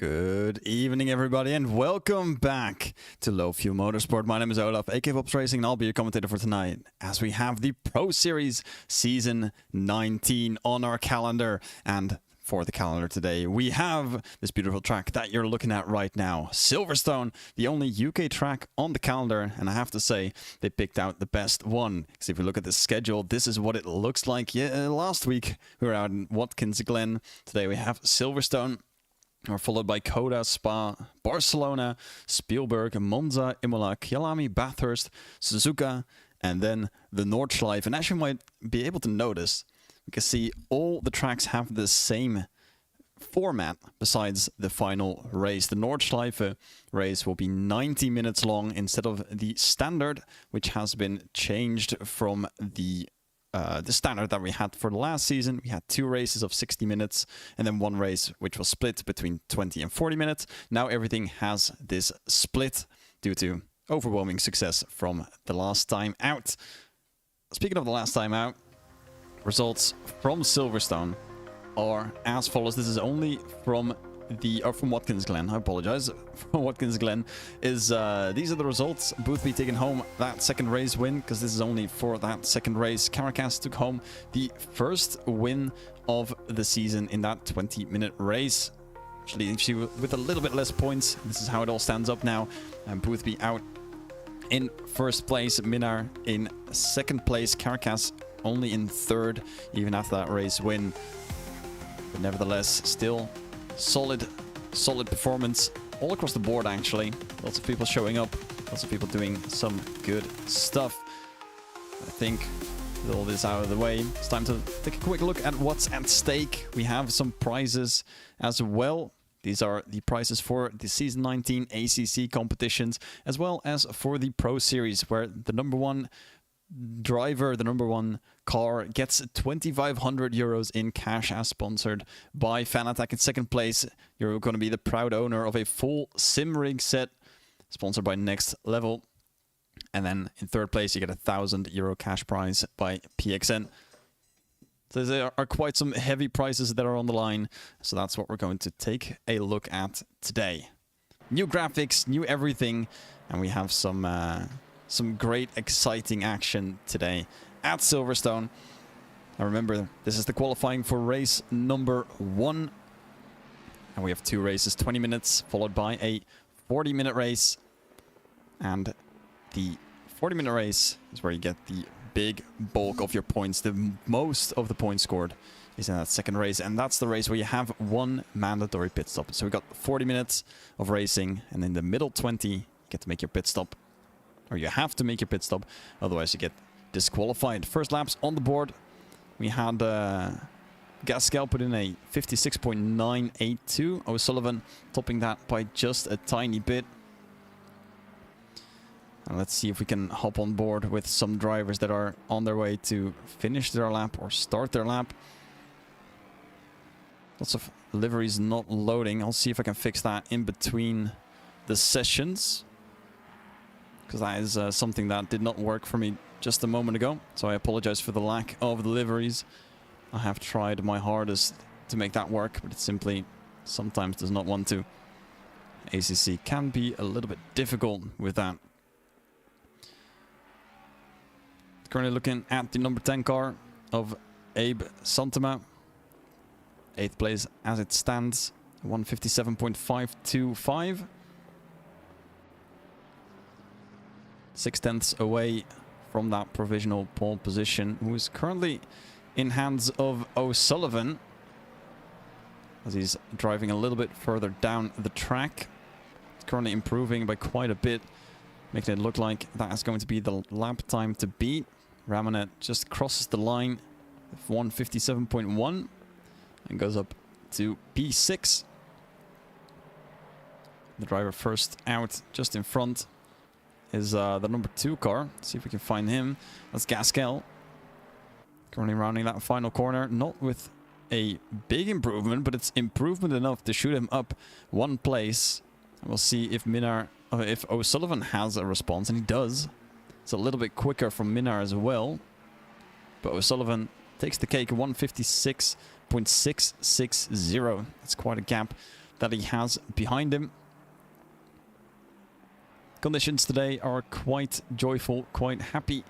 Good evening, everybody, and welcome back to Low Fuel Motorsport. My name is Olaf, aka Pops Racing, and I'll be your commentator for tonight as we have the Pro Series Season 19 on our calendar. And for the calendar today, we have this beautiful track that you're looking at right now, Silverstone, the only UK track on the calendar, and I have to say, they picked out the best one. Because if you look at the schedule, this is what it looks like. Yeah, last week, we were out in Watkins Glen. Today, we have Silverstone. Are followed by Coda, Spa, Barcelona, Spielberg, Monza, Imola, Kyalami, Bathurst, Suzuka, and then the Nordschleife. And as you might be able to notice, you can see all the tracks have the same format besides the final race. The Nordschleife race will be 90 minutes long instead of the standard, which has been changed from the standard that we had for the last season. We had 2 races of 60 minutes and then 1 race which was split between 20 and 40 minutes. Now everything has this split due to overwhelming success from the last time out. Speaking of the last time out, results from Silverstone are as follows. This is only from Watkins Glen. I apologize. From Watkins Glen is these are the results. Boothby taking home that second race win because this is only for that second race. Caracas took home the first win of the season in that 20-minute race. Actually, with a little bit less points. This is how it all stands up now. And Boothby out in first place. Minar in second place. Caracas only in third, even after that race win. But nevertheless, still solid performance all across the board, actually. Lots of people showing up, lots of people doing some good stuff. I think with all this out of the way, it's time to take a quick look at what's at stake. We have some prizes as well. These are the prizes for the Season 19 ACC competitions, as well as for the Pro Series, where the number one driver, the number one car, gets 2,500 euros in cash as sponsored by Fanatec. In second place, you're going to be the proud owner of a full sim rig set sponsored by Next Level. And then in third place, you get a 1,000 euro cash prize by PXN. So there are quite some heavy prizes that are on the line. So that's what we're going to take a look at today. New graphics, new everything, and we have some great, exciting action today at Silverstone. Now remember, this is the qualifying for race number 1. And we have 2 races, 20 minutes, followed by a 40-minute race. And the 40-minute race is where you get the big bulk of your points. The most of the points scored is in that second race. And that's the race where you have 1 mandatory pit stop. So we got 40 minutes of racing. And in the middle 20, you get to make your pit stop. Or you have to make your pit stop, otherwise you get disqualified. First laps on the board. We had Gaskell put in a 56.982. O'Sullivan topping that by just a tiny bit. And let's see if we can hop on board with some drivers that are on their way to finish their lap or start their lap. Lots of liveries not loading. I'll see if I can fix that in between the sessions, because that is something that did not work for me just a moment ago. So I apologize for the lack of the liveries. I have tried my hardest to make that work, but it simply sometimes does not want to. ACC can be a little bit difficult with that. Currently looking at the number 10 car of Abe Santama. 8th place as it stands, 157.525. 6/10 away from that provisional pole position, who is currently in hands of O'Sullivan as he's driving a little bit further down the track. It's currently improving by quite a bit, making it look like that is going to be the lap time to beat. Ramanet just crosses the line with 157.1 and goes up to P6. The driver first out, just in front, is the number 2 car. Let's see if we can find him. That's Gaskell. Currently rounding that final corner. Not with a big improvement, but it's improvement enough to shoot him up 1 place. And we'll see if if O'Sullivan has a response, and he does. It's a little bit quicker from Minar as well. But O'Sullivan takes the cake, 156.660. That's quite a gap that he has behind him. Conditions today are quite joyful, quite happy.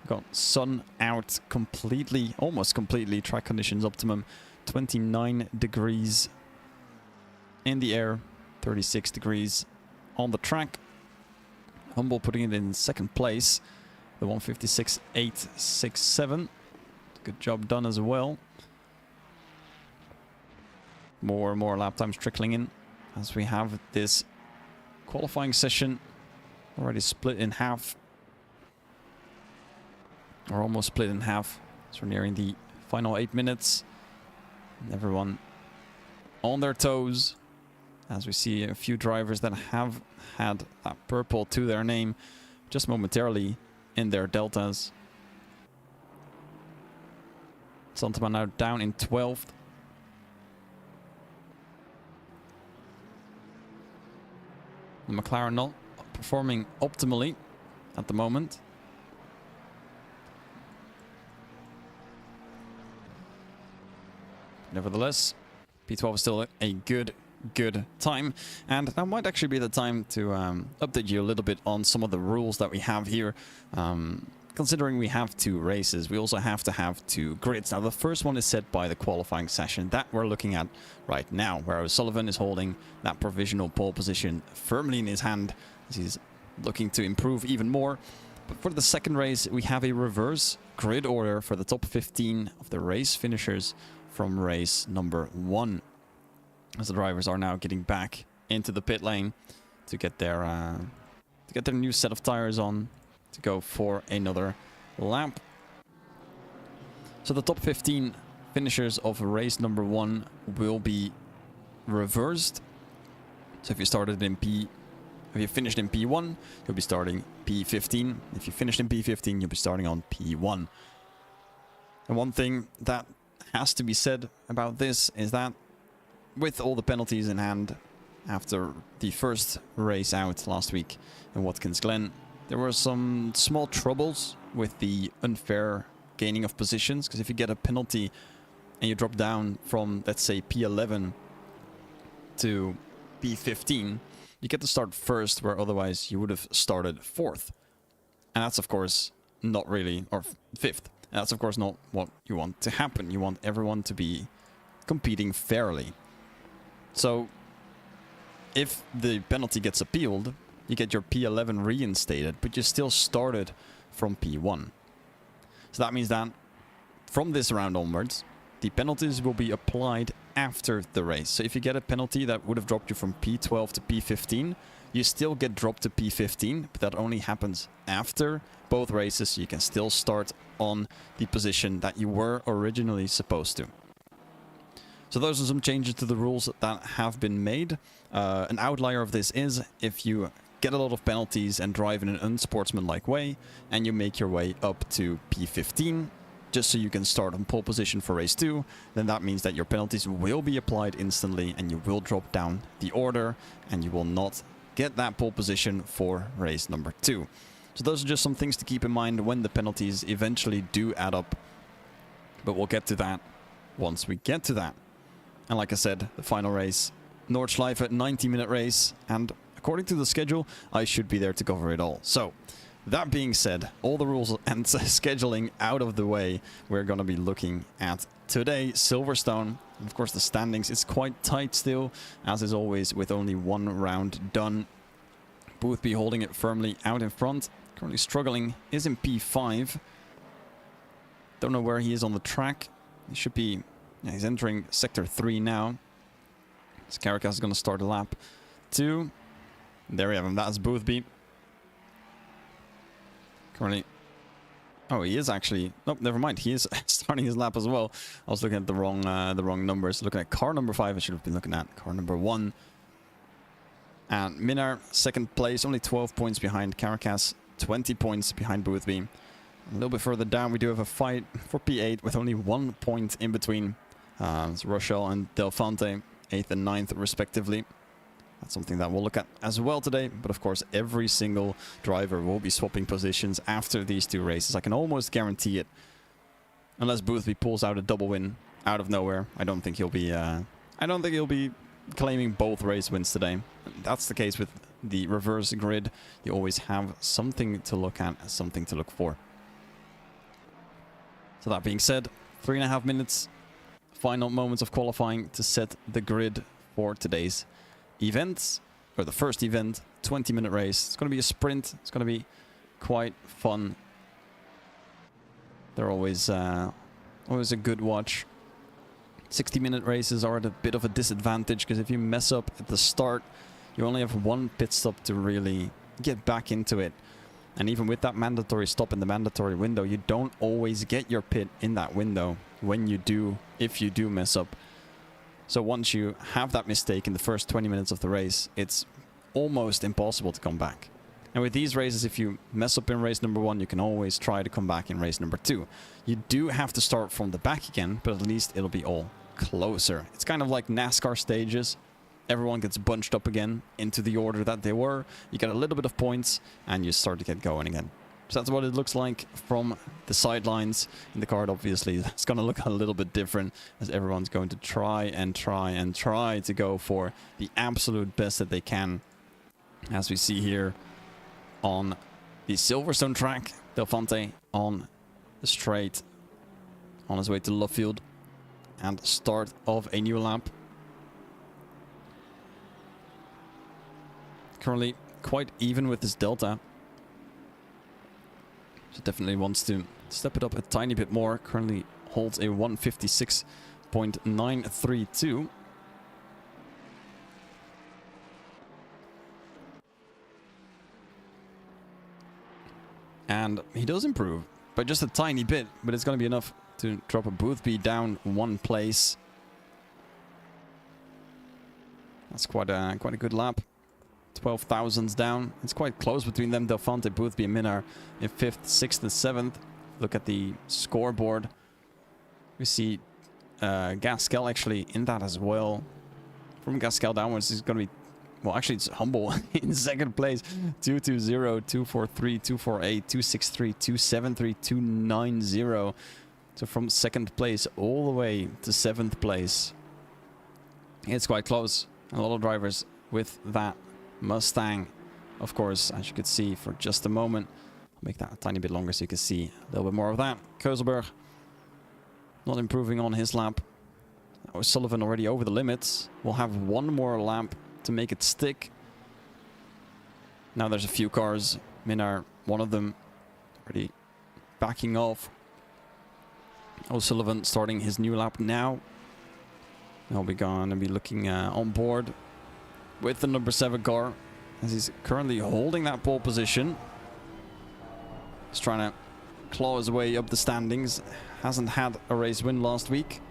Got sun out completely, almost completely. Track conditions optimum, 29 degrees in the air, 36 degrees on the track. Humble putting it in second place, the 156.867. Good job done as well. More and more lap times trickling in as we have this qualifying session already split in half. Or almost split in half. So we're nearing the final 8 minutes. And everyone on their toes as we see a few drivers that have had that purple to their name just momentarily in their deltas. Santaman now down in 12th. The McLaren not performing optimally at the moment. Nevertheless, P12 is still a good time, and that might actually be the time to update you a little bit on some of the rules that we have here. Considering we have 2 races, we also have to have 2 grids. Now, the first one is set by the qualifying session that we're looking at right now, where O'Sullivan is holding that provisional pole position firmly in his hand as he's looking to improve even more. But for the second race, we have a reverse grid order for the top 15 of the race finishers from race number 1. As the drivers are now getting back into the pit lane to get their new set of tires on to go for another lap. So the top 15 finishers of race number 1 will be reversed. So if you finished in P1, you'll be starting P15. If you finished in P15, you'll be starting on P1. And one thing that has to be said about this is that with all the penalties in hand after the first race out last week in Watkins Glen, there were some small troubles with the unfair gaining of positions, because if you get a penalty and you drop down from, let's say, P11 to P15, you get to start first, where otherwise you would have started 4th. And that's, of course, not really, or 5th. And that's, of course, not what you want to happen. You want everyone to be competing fairly. So, if the penalty gets appealed, you get your P11 reinstated, but you still started from P1. So that means that from this round onwards, the penalties will be applied after the race. So if you get a penalty that would have dropped you from P12 to P15, you still get dropped to P15, but that only happens after both races. You can still start on the position that you were originally supposed to. So those are some changes to the rules that have been made. An outlier of this is if you get a lot of penalties and drive in an unsportsmanlike way, and you make your way up to P15, just so you can start on pole position for race 2, then that means that your penalties will be applied instantly, and you will drop down the order, and you will not get that pole position for race number 2. So those are just some things to keep in mind when the penalties eventually do add up. But we'll get to that once we get to that. And like I said, the final race, Nordschleife, 90-minute race, and according to the schedule, I should be there to cover it all. So, that being said, all the rules and scheduling out of the way, we're going to be looking at today, Silverstone. And of course, the standings is quite tight still, as is always, with only 1 round done. Boothby holding it firmly out in front. Currently struggling, is in P5. Don't know where he is on the track. He should be... Yeah, he's entering Sector 3 now. Caracas is going to start lap 2. There we have him. That's Boothby. Currently... Oh, he is actually... Nope, never mind. He is starting his lap as well. I was looking at the wrong numbers. Looking at car number 5, I should have been looking at car number 1. And Minar, second place, only 12 points behind Caracas. 20 points behind Boothby. A little bit further down, we do have a fight for P8 with only 1 point in between. It's Rochelle and Delfante, 8th and 9th respectively. That's something that we'll look at as well today. But of course, every single driver will be swapping positions after these 2 races. I can almost guarantee it. Unless Boothby pulls out a double win out of nowhere, I don't think he'll be claiming both race wins today. That's the case with the reverse grid. You always have something to look at, something to look for. So that being said, 3.5 minutes, final moments of qualifying to set the grid for today's event, or the first event, 20-minute race. It's going to be a sprint. It's going to be quite fun. They're always a good watch. 60-minute races are at a bit of a disadvantage because if you mess up at the start, you only have one pit stop to really get back into it. And even with that mandatory stop in the mandatory window, you don't always get your pit in that window when you do, if you do mess up. So once you have that mistake in the first 20 minutes of the race, it's almost impossible to come back. And with these races, if you mess up in race number 1, you can always try to come back in race number 2. You do have to start from the back again, but at least it'll be all closer. It's kind of like NASCAR stages. Everyone gets bunched up again into the order that they were. You get a little bit of points and you start to get going again. So that's what it looks like from the sidelines. In the card, obviously, it's going to look a little bit different as everyone's going to try to go for the absolute best that they can. As we see here on the Silverstone track, Delphante on the straight on his way to Lovefield and start of a new lap. Currently quite even with this delta. So definitely wants to step it up a tiny bit more. Currently holds a 156.932. And he does improve by just a tiny bit, but it's going to be enough to drop a Boothby down 1 place. That's quite a good lap. 12 thousandths down. It's quite close between them. Delphante, Boothby, and Minnaar in 5th, 6th, and 7th. Look at the scoreboard. We see Gaskell actually in that as well. From Gaskell downwards, he's going to be... Well, actually, it's Humble in 2nd place. 220, 243, 248, 263, 273, 290. So from 2nd place all the way to 7th place. It's quite close. A lot of drivers with that Mustang, of course, as you could see for just a moment. I'll make that a tiny bit longer so you can see a little bit more of that. Keuselberg not improving on his lap. Sullivan already over the limits. We'll have 1 more lap to make it stick. Now there's a few cars. Minnaar, one of them, already backing off. O'Sullivan starting his new lap now. He'll be gonna be looking on board with the number 7 car as he's currently holding that pole position. He's trying to claw his way up the standings. Hasn't had a race win last week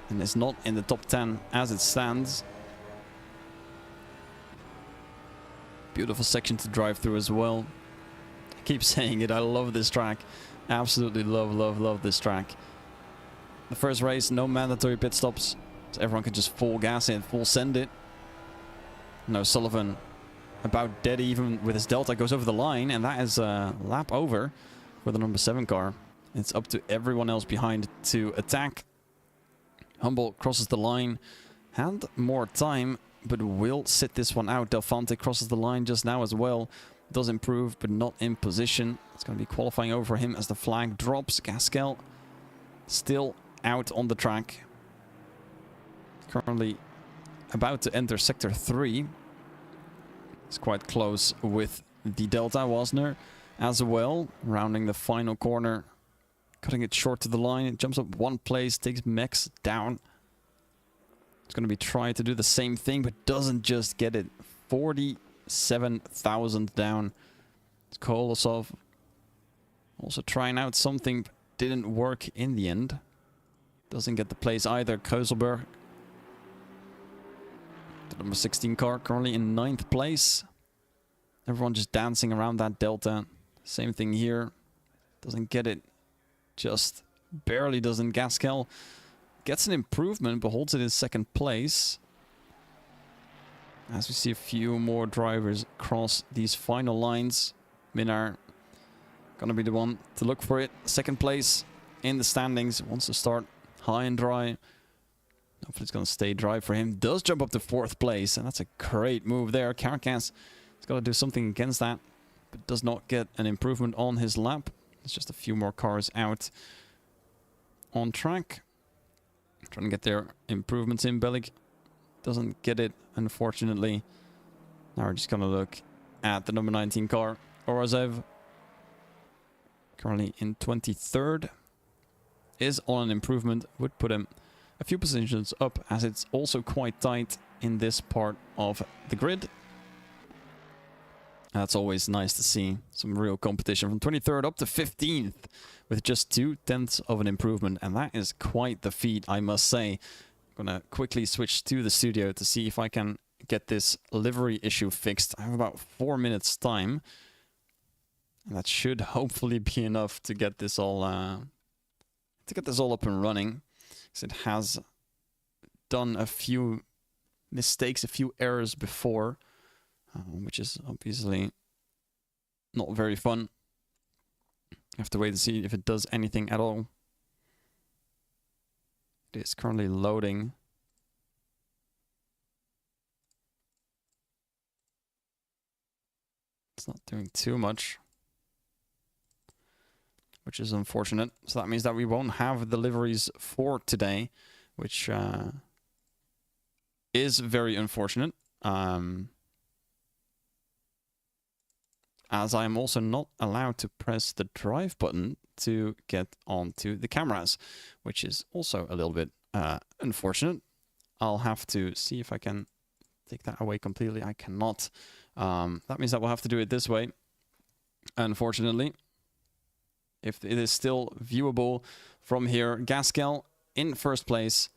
and is not in the top 10 as it stands. Beautiful section to drive through as well. I keep saying it, I love this track. Absolutely love this track. The first race, no mandatory pit stops, so everyone can just full gas in, full send it. No, Sullivan about dead even with his delta, goes over the line, and that is a lap over for the number 7 car. It's up to everyone else behind to attack. Humble crosses the line, had more time, but will sit this one out. Delphante crosses the line just now as well. Does improve, but not in position. It's going to be qualifying over him as the flag drops. Gaskell still out on the track. Currently about to enter sector 3. It's quite close with the Delta. Wasner as well, rounding the final corner. Cutting it short to the line. It jumps up 1 place, takes Mex down. It's going to be trying to do the same thing, but doesn't just get it. 47,000 down. It's Kolosov also trying out something, but didn't work in the end. Doesn't get the place either. Keuselberg, the number 16 car, currently in 9th place. Everyone just dancing around that Delta. Same thing here. Doesn't get it. Just barely doesn't. Gaskell gets an improvement, but holds it in 2nd place. As we see a few more drivers cross these final lines. Minnaar gonna be the one to look for it. 2nd place in the standings. Wants to start high and dry. Hopefully it's going to stay dry for him. Does jump up to 4th place, and that's a great move there. Carcass has got to do something against that, but does not get an improvement on his lap. It's just a few more cars out on track. Trying to get their improvements in. Bellic doesn't get it, unfortunately. Now we're just going to look at the number 19 car. Orozev, currently in 23rd, is on an improvement. Would put him a few positions up, as it's also quite tight in this part of the grid. That's always nice to see some real competition from 23rd up to 15th with just 0.2 of an improvement, and that is quite the feat, I must say. I'm gonna quickly switch to the studio to see if I can get this livery issue fixed. I have about 4 minutes time, and that should hopefully be enough to get this all up and running, because it has done a few mistakes, a few errors before, which is obviously not very fun. I have to wait to see if it does anything at all. It is currently loading. It's not doing too much, which is unfortunate. So that means that we won't have the liveries for today, which is very unfortunate. As I am also not allowed to press the drive button to get onto the cameras, which is also a little bit unfortunate. I'll have to see if I can take that away completely. I cannot. That means that we'll have to do it this way, unfortunately. If it is still viewable from here, Gaskel in 1st place.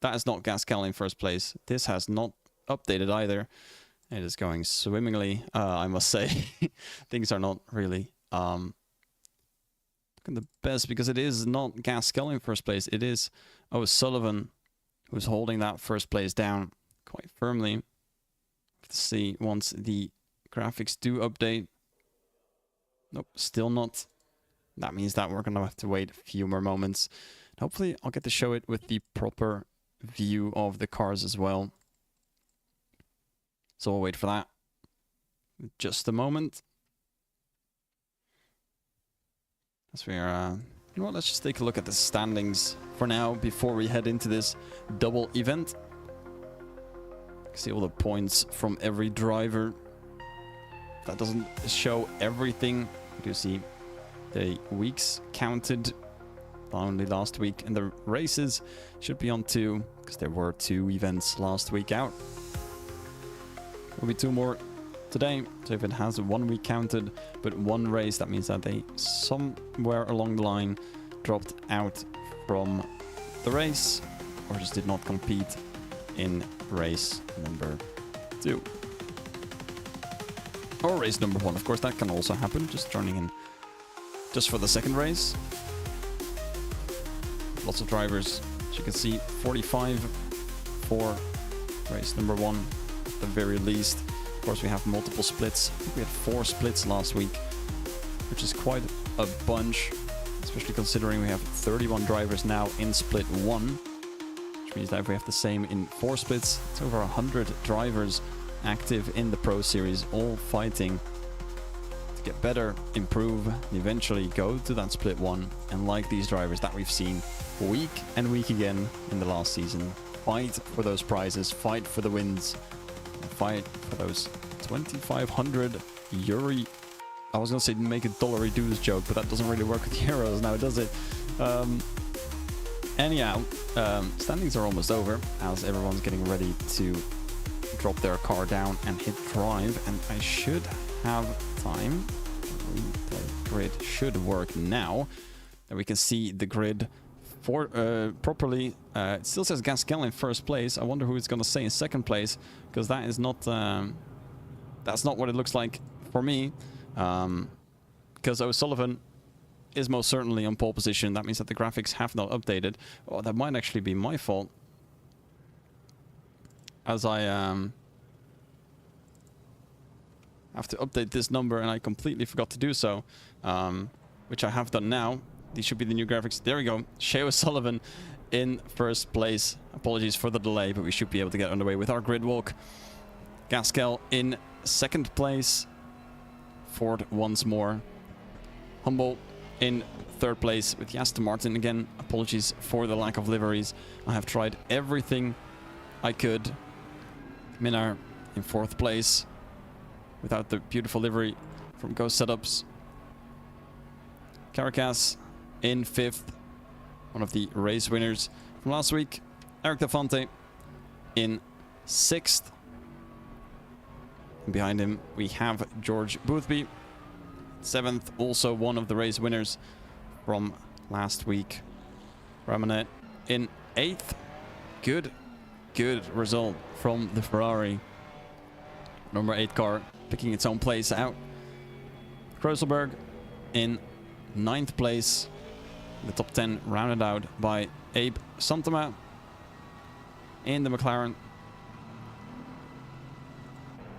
That is not Gaskel in 1st place. This has not updated either. It is going swimmingly, I must say. Things are not really looking the best, because it is not Gaskel in 1st place. It is O'Sullivan who's holding that 1st place down quite firmly. Let's see once the graphics do update. Nope, still not. That means that we're going to have to wait a few more moments. Hopefully I'll get to show it with the proper view of the cars as well. So we'll wait for that. Just a moment. As we are, you know what, let's just take a look at the standings for now before we head into this double event. See all the points from every driver. That doesn't show everything. You do see the weeks counted. Only last week, and the races should be on 2, because there were 2 events last week out. Will be 2 more today, so if it has 1 week counted but 1 race, that means that they somewhere along the line dropped out from the race, or just did not compete in race number 2 or race number 1. Of course, that can also happen, just joining in just for the 2nd race. Lots of drivers, as you can see, 45 for race number 1 at the very least. Of course, we have multiple splits. I think we had 4 splits last week, which is quite a bunch, especially considering we have 31 drivers now in split 1, which means that if we have the same in 4 splits, it's over 100 drivers active in the Pro Series, all fighting to get better, improve, and eventually go to that split 1. And like these drivers that we've seen week and week again in the last season, fight for those prizes, fight for the wins, fight for those 2,500 Euro. I was gonna say make a dollar dues joke, but that doesn't really work with euros now, does it? Anyhow, standings are almost over as everyone's getting ready to drop their car down and hit drive, and I should have time. The grid should work now, and we can see the grid for properly. It still says Gaskel in 1st place. I wonder who it's going to say in 2nd place, because that is not that's not what it looks like for me, because O'Sullivan is most certainly on pole position. That means that the graphics have not updated. Oh, that might actually be my fault, as I have to update this number and I completely forgot to do so, which I have done now. These should be the new graphics. There we go. Shea O'Sullivan in first place. Apologies for the delay, but we should be able to get underway with our grid walk. Gaskell in second place. Ford once more. Humboldt in third place with the Aston Martin. Again, apologies for the lack of liveries. I have tried everything I could. Minnaar in fourth place without the beautiful livery from Ghost Setups. Caracas in fifth, one of the race winners from last week. Eric Delfonte in sixth. And behind him we have George Boothby, seventh, also one of the race winners from last week. Ramonet in eighth. Good result from the Ferrari. Number 8 car picking its own place out. Kreuzelberg in 9th place. The top 10 rounded out by Abe Santama in the McLaren.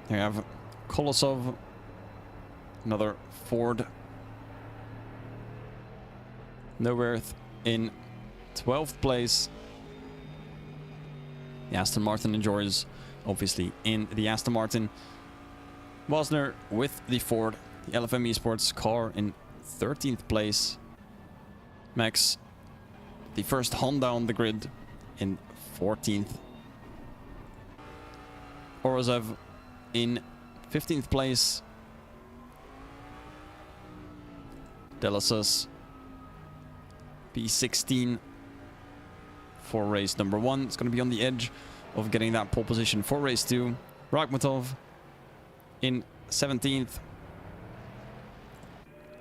There you have Kolosov, another Ford. Neuwirth in 12th place. The Aston Martin enjoys, obviously, in the Aston Martin. Wasner with the Ford. The LFM Esports car in 13th place. Max, the first Honda on the grid, in 14th. Orozev in 15th place. Delassus P16 for race number 1. It's going to be on the edge of getting that pole position for race 2. Rakhmatov in 17th.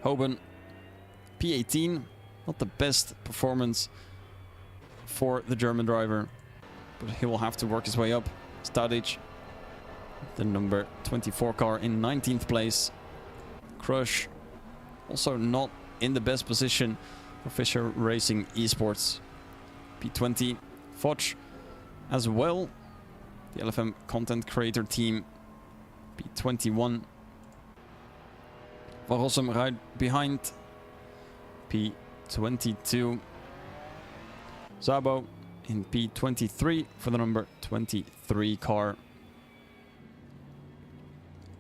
Hoban P18. Not the best performance for the German driver, but he will have to work his way up. Stadic, the number 24 car, in 19th place. Crush, also not in the best position for Fisher Racing Esports. P20. Foch as well. The LFM content creator team. P21. Van Rossum right behind. P22. Zabo in P23 for the number 23 car.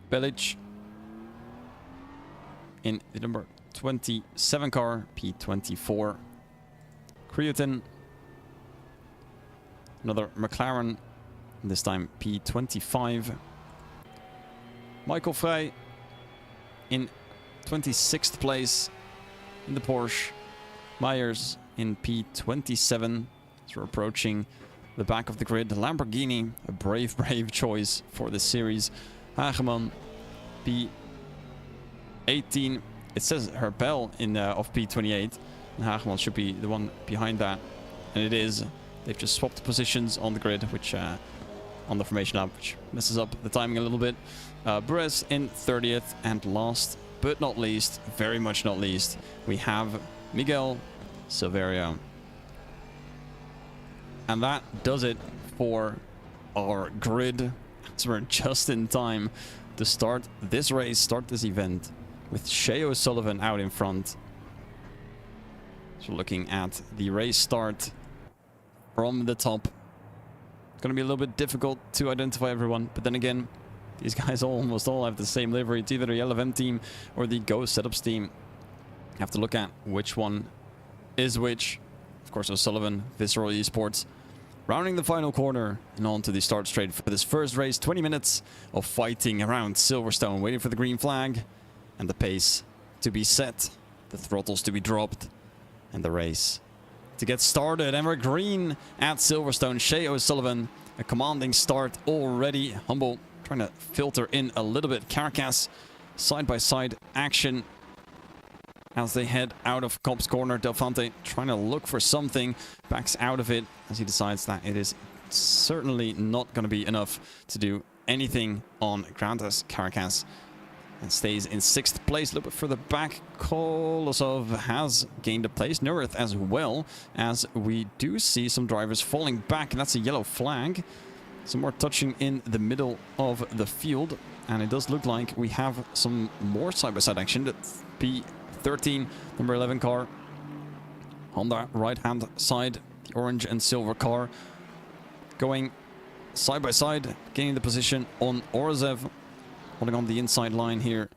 Belic in the number 27 car, P24. Creotin, another McLaren, this time P25. Michael Frey in 26th place in the Porsche. Myers in P27 as we're approaching the back of the grid. Lamborghini, a brave choice for this series. Hageman, P18. It says Herbel in of P28. And Hageman should be the one behind that. And it is. They've just swapped positions on the grid, which on the formation lap, which messes up the timing a little bit. Burres in 30th. And last but not least, very much not least, we have Miguel Silveria. And that does it for our grid. So we're just in time to start this race, start this event with Shea O'Sullivan out in front. So looking at the race start from the top. It's going to be a little bit difficult to identify everyone, but then again, these guys almost all have the same livery. It's either the LFM team or the Ghost Setups team. You have to look at which one is which. Of course, O'Sullivan, Visceral Esports. Rounding the final corner and on to the start straight for this first race. 20 minutes of fighting around Silverstone, waiting for the green flag and the pace to be set, the throttles to be dropped, and the race to get started. And we're green at Silverstone. Shea O'Sullivan, a commanding start already. Humble trying to filter in a little bit. Caracas, side-by-side action as they head out of Cobb's corner. Delfonte trying to look for something, backs out of it as he decides that it is certainly not going to be enough to do anything on Grandes Caracas, and stays in 6th place. A little bit further back, Kolosov has gained a place. Neuwirth as well, as we do see some drivers falling back, and that's a yellow flag. Some more touching in the middle of the field, and it does look like we have some more side-by-side action. That's P13, number 11 car. On the right-hand side, The orange and silver car going side by side, gaining the position on Orozev, holding on the inside line here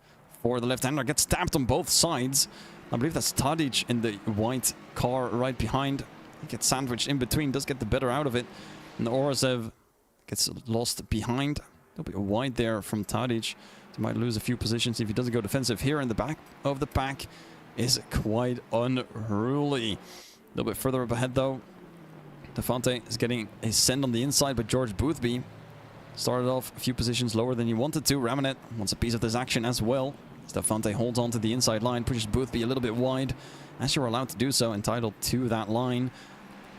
for the left-hander. Gets tapped on both sides. I believe that's Tadic in the white car right behind. He gets sandwiched in between, does get the better out of it. And Orozev gets lost behind. A little bit wide there from Tadic. He might lose a few positions if he doesn't go defensive. Here in the back of the pack is quite unruly. A little bit further up ahead though. Defante is getting a send on the inside, but George Boothby started off a few positions lower than he wanted to. Ramanet wants a piece of this action as well. Defante holds on to the inside line, pushes Boothby a little bit wide, as you're allowed to do so, entitled to that line.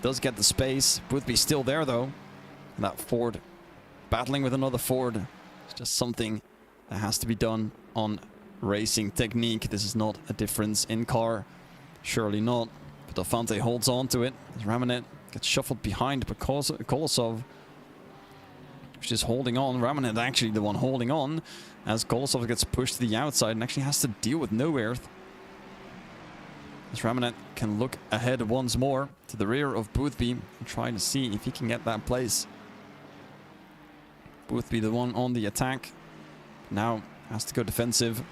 Does get the space. Boothby still there though. And that Ford battling with another Ford. It's just something that has to be done on racing technique. This is not a difference in car. Surely not. But Defante holds on to it. Ramanet gets shuffled behind, but Kolosov, which is holding on. Ramanet actually the one holding on, as Kolosov gets pushed to the outside and actually has to deal with no earth. As Ramanet can look ahead once more to the rear of Boothby and try to see if he can get that place. Boothby the one on the attack. Now has to go defensive.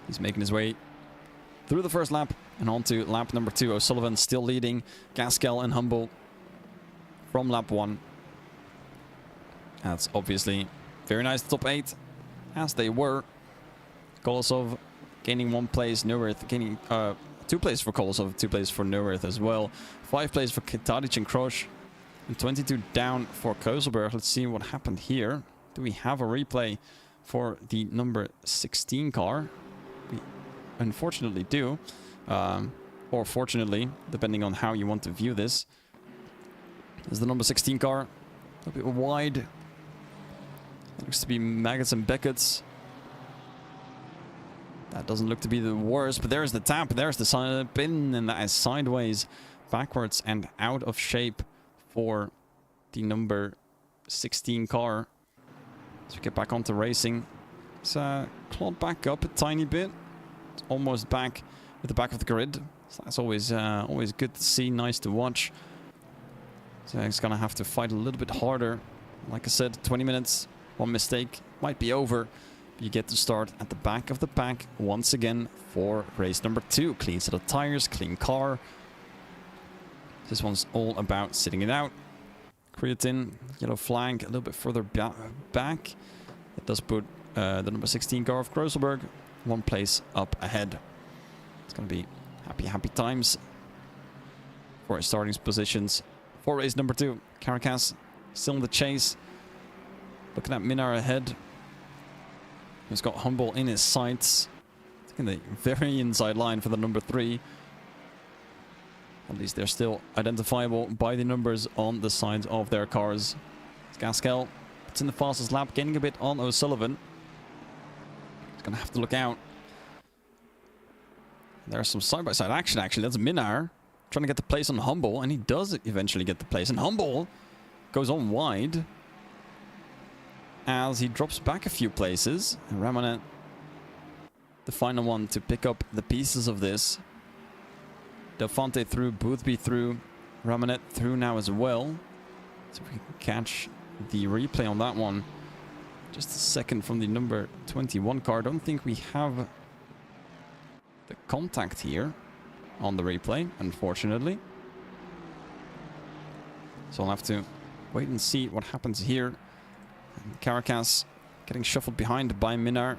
He's making his way through the first lap and on to lap number 2. O'Sullivan still leading Gaskell and Humble from lap 1. That's obviously very nice top 8, as they were. Kolosov gaining 1 place, Neuwirth gaining 2 places for Kolosov, 2 places for Neuwirth as well. 5 places for Tadic and Krosch, and 22 down for Keuselberg. Let's see what happened here. Do we have a replay for the number 16 car? We unfortunately do. Or fortunately, depending on how you want to view this. This is the number 16 car. A bit wide. Looks to be Maggots and Beckett's. That doesn't look to be the worst, but there's the tap, there's the pin, and that is sideways, backwards, and out of shape for the number 16 car. So we get back onto racing. It's clawed back up a tiny bit. It's almost back at the back of the grid. So that's always good to see, nice to watch. So he's gonna have to fight a little bit harder. Like I said, 20 minutes, 1 mistake, might be over. You get to start at the back of the pack once again for race number 2. Clean set of tires, clean car. This one's all about sitting it out. Creatine, yellow flag, a little bit further back. It does put the number 16 car of Kreuzelberg 1 place up ahead. It's going to be happy times for his starting positions for race number 2. Caracas still in the chase. Looking at Minar ahead. He's got Humble in his sights. Taking the very inside line for the number 3. At least they're still identifiable by the numbers on the sides of their cars. It's Gaskell. It's in the fastest lap, gaining a bit on O'Sullivan. He's going to have to look out. There's some side-by-side action, actually. That's Minar trying to get the place on Humble, and he does eventually get the place. And Humble goes on wide as he drops back a few places. And Ramanet, the final one to pick up the pieces of this. Delphante through, Boothby through, Ramanet through now as well. So if we can catch the replay on that one. Just a second from the number 21 car. Don't think we have the contact here on the replay, unfortunately. So I'll have to wait and see what happens here. And Caracas getting shuffled behind by Minar. A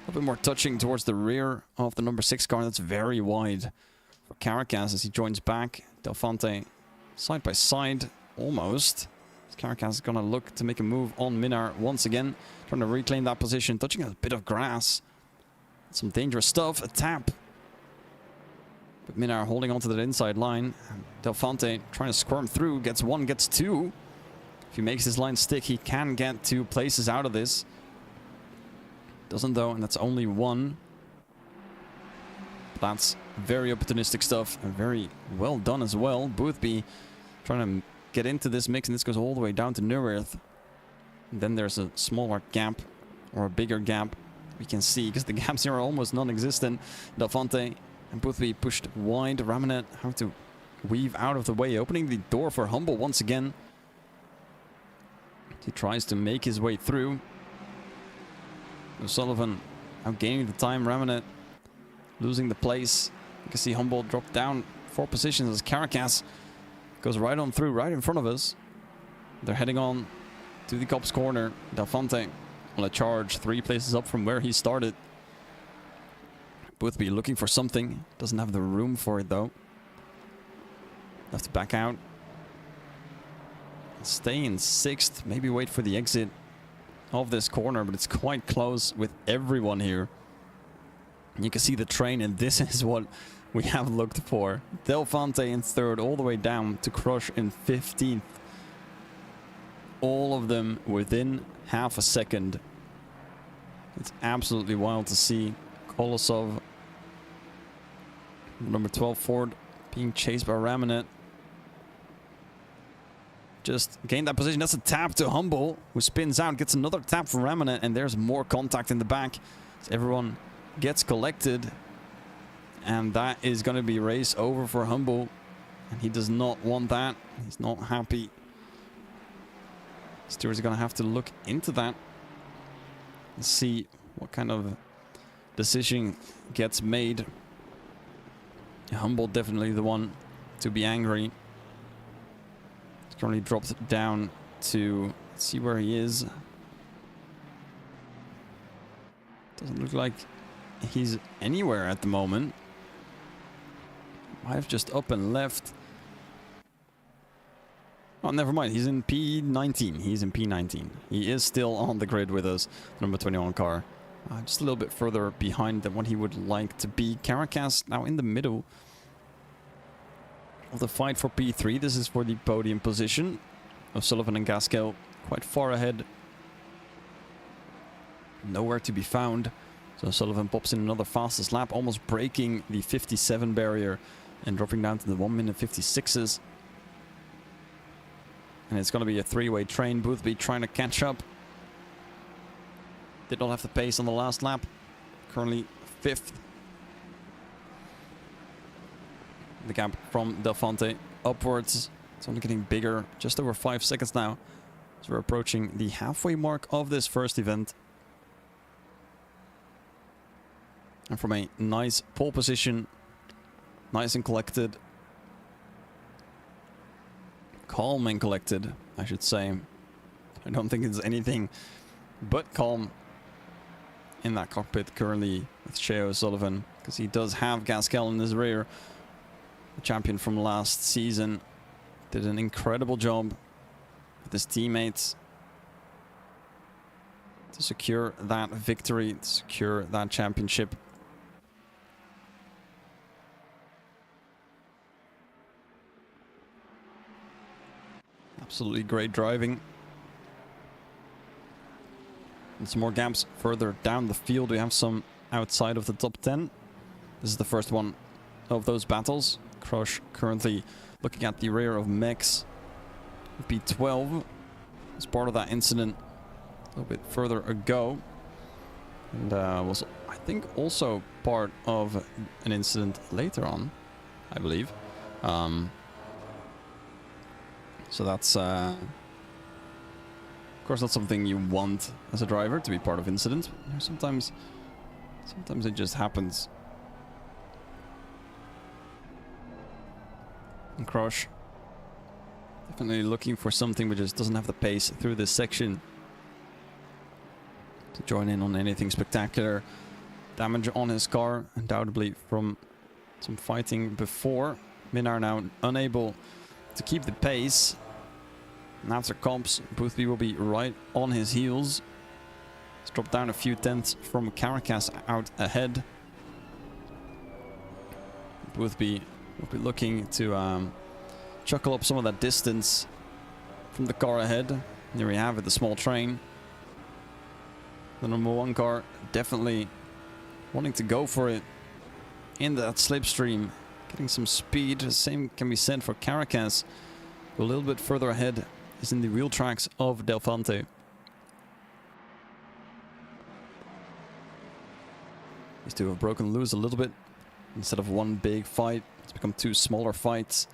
little bit more touching towards the rear of the number 6 car. That's very wide for Caracas as he joins back. Delphante side by side, almost. Caracas is going to look to make a move on Minar once again. Trying to reclaim that position, touching a bit of grass. Some dangerous stuff, a tap. But Minar holding onto that inside line. Delphante trying to squirm through, gets 1, gets 2. If he makes his line stick, he can get 2 places out of this. Doesn't though, and that's only 1. But that's very opportunistic stuff, and very well done as well. Boothby trying to get into this mix, and this goes all the way down to Neuwirth. And then there's a smaller gap, or a bigger gap, we can see, because the gaps here are almost non-existent. Delphante and Boothby pushed wide. Ramanet have to weave out of the way, opening the door for Humble once again. He tries to make his way through. O'Sullivan out gaining the time. Ramanet losing the place. You can see Humble drop down 4 positions as Caracas goes right on through, right in front of us. They're heading on to the Copse corner. Del Fonte on a charge, 3 places up from where he started. Boothby looking for something. Doesn't have the room for it though. Have to back out. Stay in 6th. Maybe wait for the exit of this corner, but it's quite close with everyone here. You can see the train, and this is what we have looked for. Del Fonte in 3rd, all the way down to Crush in 15th. All of them within half a second. It's absolutely wild to see. Kolosov, number 12 Ford, being chased by Ramanet. Just gained that position. That's a tap to Humble, who spins out, gets another tap from Ramanet, and there's more contact in the back. So everyone gets collected, and that is going to be race over for Humble, and he does not want that. He's not happy. Stewards are going to have to look into that and see what kind of decision gets made. Humble definitely the one to be angry. He's currently dropped down to, let's see where he is. Doesn't look like he's anywhere at the moment. Might have just up and left. Oh, never mind. He's in P19. He's in P19. He is still on the grid with us. Number 21 car. Just a little bit further behind than what he would like to be. Caracas now in the middle of the fight for P3. This is for the podium position. O'Sullivan and Gaskell quite far ahead. Nowhere to be found. So O'Sullivan pops in another fastest lap, almost breaking the 57 barrier and dropping down to the 1 minute 56s. And it's going to be a 3-way train. Boothby trying to catch up. Did not have the pace on the last lap. Currently 5th. The gap from Del Fonte upwards. It's only getting bigger. Just over 5 seconds now. So we're approaching the halfway mark of this first event. And from a nice pole position, nice and collected. Calm and collected, I should say. I don't think it's anything but calm in that cockpit currently with Shea O'Sullivan, because he does have Gaskell in his rear. The champion from last season did an incredible job with his teammates to secure that victory, to secure that championship. Absolutely great driving. And some more gaps further down the field. We have some outside of the top 10. This is the first one of those battles. Crush currently looking at the rear of Mex. P12 as part of that incident a little bit further ago. And was, I think, also part of an incident later on, I believe. So that's, of course, not something you want as a driver, to be part of incidents. Sometimes it just happens. And Crush definitely looking for something, but just doesn't have the pace through this section to join in on anything spectacular. Damage on his car, undoubtedly from some fighting before. Minar now unable to keep the pace. And after comps, Boothby will be right on his heels. He's dropped down a few tenths from Caracas out ahead. Boothby will be looking to chuckle up some of that distance from the car ahead. Here we have it, the small train. The number 1 car definitely wanting to go for it in that slipstream. Getting some speed. The same can be said for Caracas. A little bit further ahead is in the wheel tracks of Del Fonte. These two have broken loose a little bit. Instead of one big fight, it's become 2 smaller fights.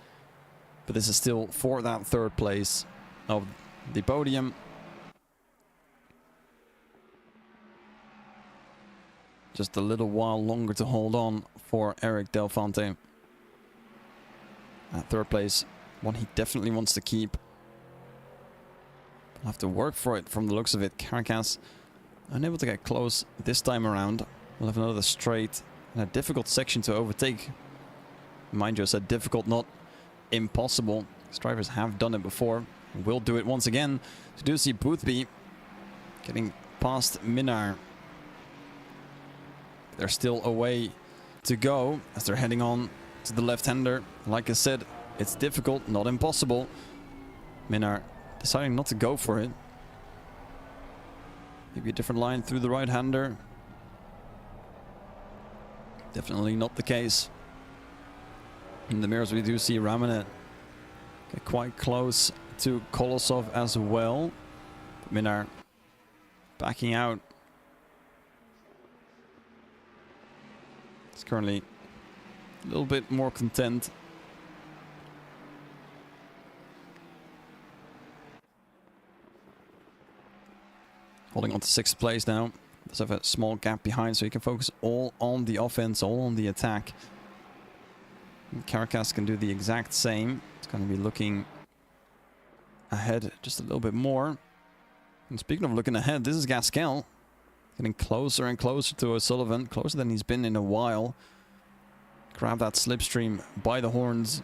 But this is still for that third place of the podium. Just a little while longer to hold on for Eric Del Fonte. At third place, one he definitely wants to keep. We'll have to work for it from the looks of it. Caracas unable to get close this time around. We'll have another straight and a difficult section to overtake. Mind you, I said difficult, not impossible. These drivers have done it before. Will do it once again. So do see Boothby getting past Minnaar. They're still a way to go as they're heading on to the left-hander. Like I said, it's difficult, not impossible. Minnaar deciding not to go for it. Maybe a different line through the right-hander. Definitely not the case. In the mirrors we do see Ramanet get quite close to Kolosov as well. Minnaar backing out. It's currently a little bit more content. Holding on to 6th place now. Does have a small gap behind, so he can focus all on the offense, all on the attack. And Caracas can do the exact same. It's going to be looking ahead just a little bit more. And speaking of looking ahead, this is Gaskell. Getting closer and closer to O'Sullivan, closer than he's been in a while. Grab that slipstream by the horns.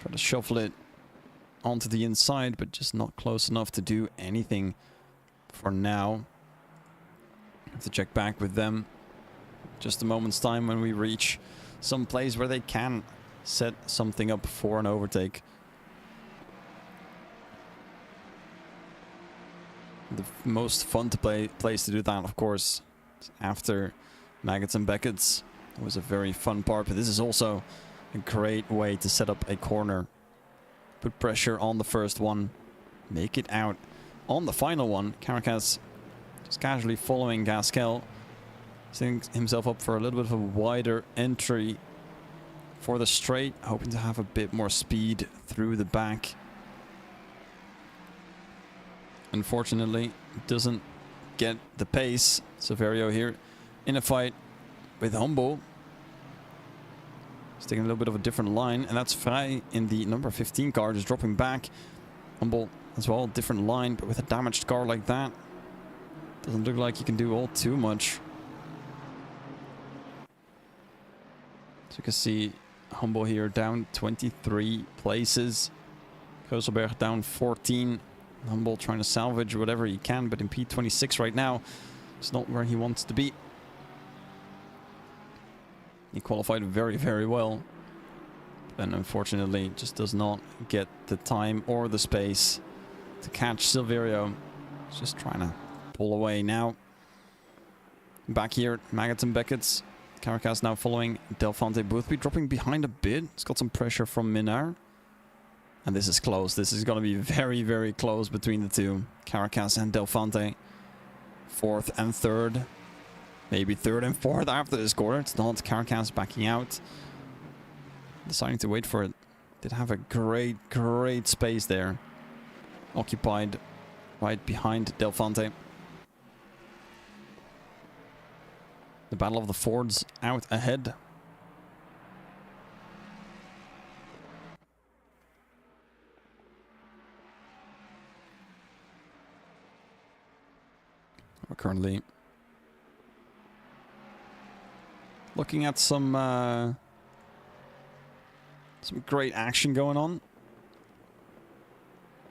Try to shuffle it onto the inside, but just not close enough to do anything for now. Have to check back with them. Just a moment's time when we reach some place where they can set something up for an overtake. The most fun to play place to do that, of course, after Maggots and Beckett's. It was a very fun part, but this is also a great way to set up a corner. Put pressure on the first one, make it out on the final one. Caracas just casually following Gaskell, setting himself up for a little bit of a wider entry for the straight, hoping to have a bit more speed through the back. Unfortunately, doesn't get the pace. Severio here in a fight with Humble. He's taking a little bit of a different line, and that's Vrij in the number 15 car, just dropping back. Humble as well, different line, but with a damaged car like that, doesn't look like you can do all too much. So you can see Humble here down 23 places. Keuselberg down 14. Humble trying to salvage whatever he can, but in P26 right now, it's not where he wants to be. He qualified very, very well. Then unfortunately just does not get the time or the space to catch Silverio. He's just trying to pull away now. Back here, Maggots and Beckett's. Caracas now following Del Fonte Boothby, dropping behind a bit. He's got some pressure from Minnaar. And this is close. This is going to be very, very close between the two. Caracas and Del Fonte. 4th and 3rd. Maybe 3rd and 4th after this corner. It's not. Caracas backing out. Deciding to wait for it. Did have a great, great space there. Occupied right behind Del Fonte. The Battle of the Fords out ahead. We're currently looking at some great action going on.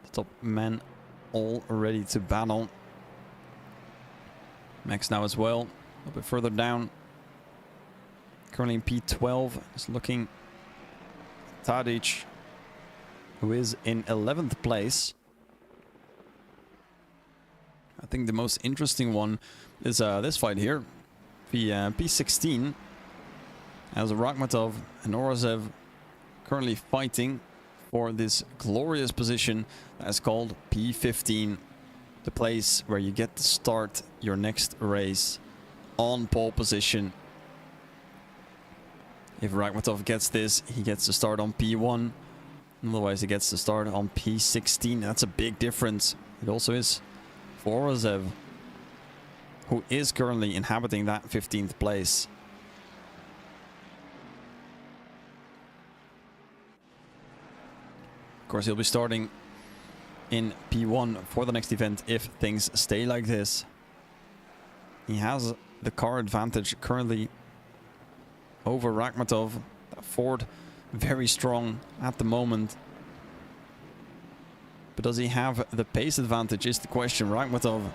The top men all ready to battle. Max now as well, a little bit further down. Currently in P12, is looking Tadic, who is in 11th place. I think the most interesting one is this fight here. The P16 as Rakhmatov and Orozev currently fighting for this glorious position that is called P15. The place where you get to start your next race on pole position. If Rakhmatov gets this, he gets to start on P1. Otherwise, he gets to start on P16. That's a big difference. It also is for Rozev, who is currently inhabiting that 15th place. Of course, he'll be starting in P1 for the next event if things stay like this. He has the car advantage currently over Rakhmatov. Ford very strong at the moment. But does he have the pace advantage is the question. Rakhmatov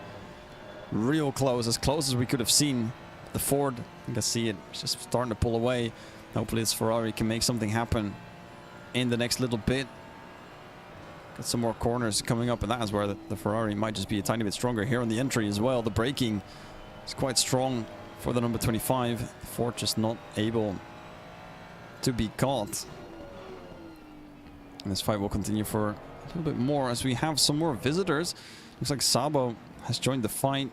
real close as we could have seen. The Ford, you can see it just starting to pull away. Hopefully this Ferrari can make something happen in the next little bit. Got some more corners coming up, and that is where the Ferrari might just be a tiny bit stronger here on the entry as well. The braking is quite strong for the number 25. The Ford just not able to be caught. And this fight will continue for a little bit more as we have some more visitors. Looks like Sabo has joined the fight.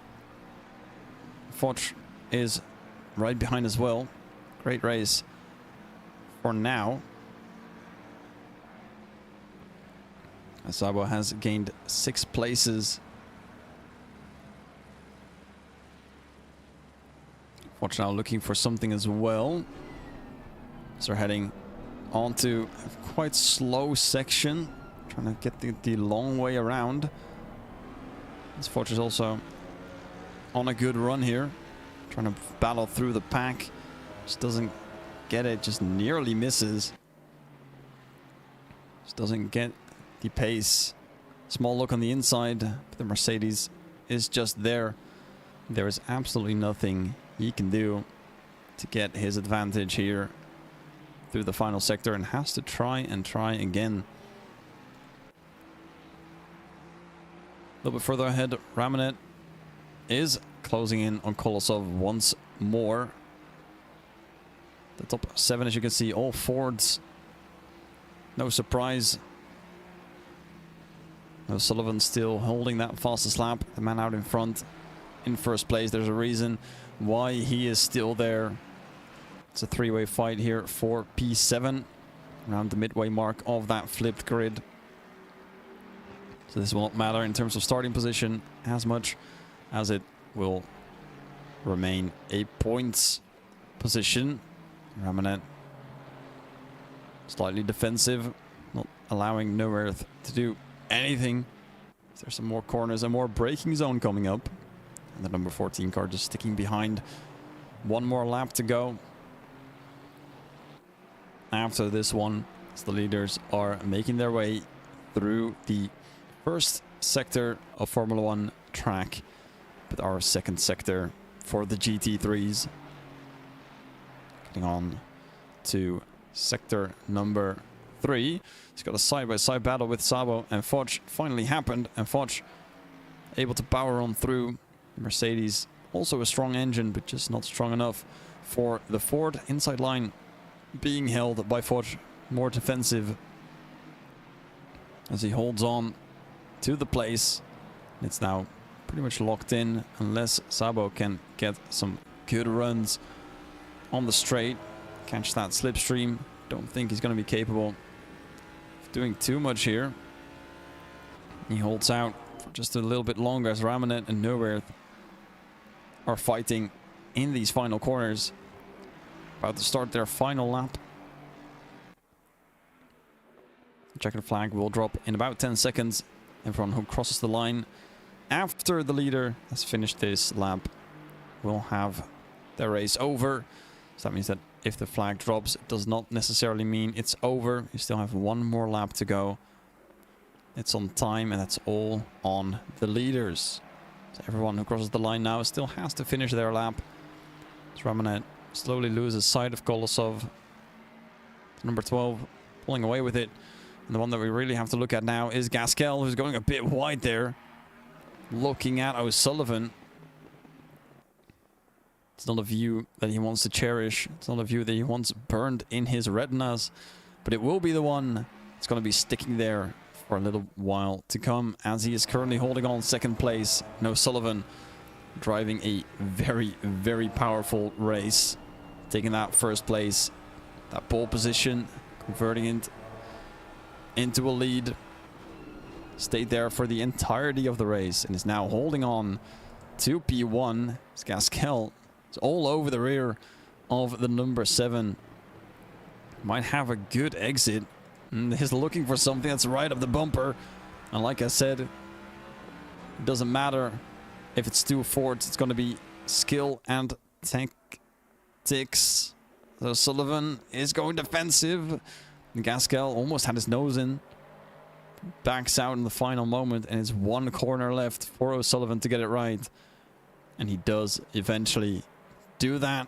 Foch is right behind as well. Great race for now. Sabo has gained 6 places. Foch now looking for something as well. So we're heading onto a quite slow section, trying to get the long way around. This Foch is also on a good run here, trying to battle through the pack. Just doesn't get it, just nearly misses. Just doesn't get the pace. Small look on the inside, but the Mercedes is just there. There is absolutely nothing he can do to get his advantage here through the final sector, and has to try again. A little bit further ahead, Ramanet is closing in on Kolosov once more. The top 7, as you can see, all Fords. No surprise. Sullivan still holding that fastest lap. The man out in front in first place. There's a reason why he is still there. It's a 3-way fight here for P7 around the midway mark of that flipped grid. So this will not matter in terms of starting position as much as it will remain a points position. Ramanet slightly defensive, not allowing No Earth to do anything. There's some more corners and more braking zone coming up. And the number 14 car just sticking behind. One more lap to go. After this one, as the leaders are making their way through the first sector of Formula 1 track, with our second sector for the GT3s. Getting on to sector number 3. He's got a side-by-side battle with Sabo and Foch. Finally happened, and Foch able to power on through. Mercedes, also a strong engine, but just not strong enough for the Ford. Inside line being held by Foch, more defensive as he holds on to the place. It's now pretty much locked in unless Sabo can get some good runs on the straight, catch that slipstream. Don't think he's going to be capable of doing too much here. He holds out for just a little bit longer as Ramanet and Neuwirth are fighting in these final corners. About to start their final lap. The checkered flag will drop in about 10 seconds. Everyone who crosses the line after the leader has finished this lap will have their race over. So that means that if the flag drops, it does not necessarily mean it's over. You still have one more lap to go. It's on time, and that's all on the leaders. So everyone who crosses the line now still has to finish their lap. As Ramanet slowly loses sight of Kolosov. Number 12 pulling away with it. And the one that we really have to look at now is Gaskell, who's going a bit wide there. Looking at O'Sullivan. It's not a view that he wants to cherish. It's not a view that he wants burned in his retinas. But it will be the one that's going to be sticking there for a little while to come, as he is currently holding on second place. And O'Sullivan driving a very, very powerful race. Taking that first place, that pole position, converting it into a lead. Stayed there for the entirety of the race and is now holding on to P1. Gaskell is all over the rear of the number 7. Might have a good exit. And he's looking for something that's right up the bumper. And like I said, it doesn't matter if it's 2 Fords. It's going to be skill and tactics. So Sullivan is going defensive. Gaskell almost had his nose in. Backs out in the final moment, and it's 1 corner left for O'Sullivan to get it right. And he does eventually do that.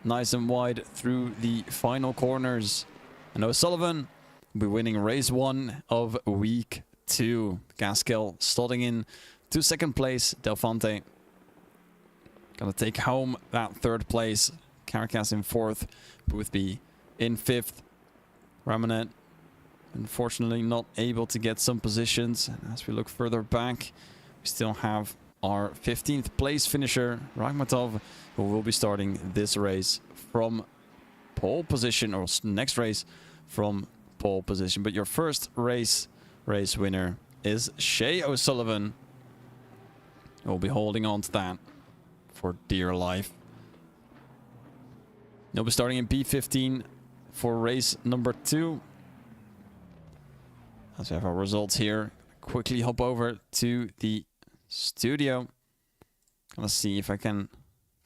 Nice and wide through the final corners. And O'Sullivan will be winning race 1 of week 2. Gaskell slotting in to 2nd place. Del Fonte gonna take home that 3rd place. Caracas in 4th. Boothby in 5th. Ramanet unfortunately not able to get some positions. And as we look further back, we still have our 15th place finisher, Rakhmatov, who will be starting this race from pole position, or next race from pole position. But your first race winner is Shea O'Sullivan. We'll be holding on to that for dear life. He'll be starting in P15 for race number 2. As we have our results here, quickly hop over to the studio. Gonna see if I can,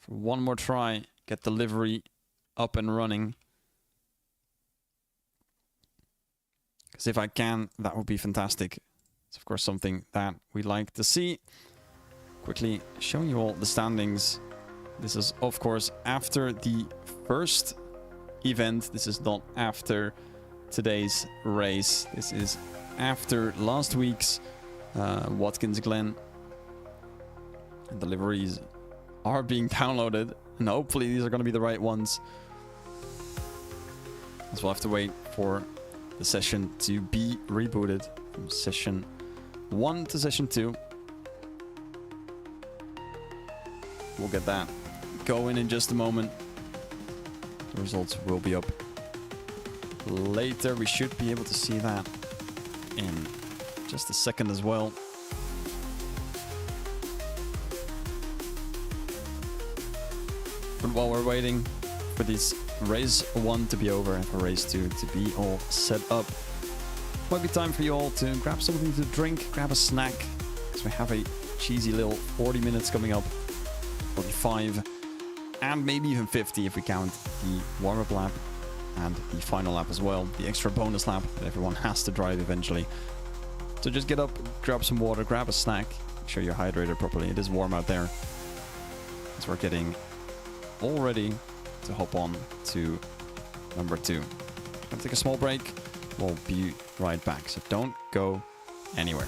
for one more try, get the livery up and running. Because if I can, that would be fantastic. It's of course something that we like to see. Quickly showing you all the standings. This is of course after the first event. This is not after today's race. This is after last week's Watkins Glen. And the liveries are being downloaded, and hopefully these are going to be the right ones. As we'll have to wait for the session to be rebooted from session 1 to session 2. We'll get that going in just a moment. The results will be up later. We should be able to see that in just a second as well. But while we're waiting for this race 1 to be over and for race 2 to be all set up, might be time for you all to grab something to drink, grab a snack, because we have a cheesy little 40 minutes coming up, 45, and maybe even 50 if we count the warm-up lap and the final lap as well, the extra bonus lap that everyone has to drive eventually. So just get up, grab some water, grab a snack, make sure you're hydrated properly. It is warm out there, as we're getting all ready to hop on to number 2. Gonna take a small break. We'll be right back, so don't go anywhere.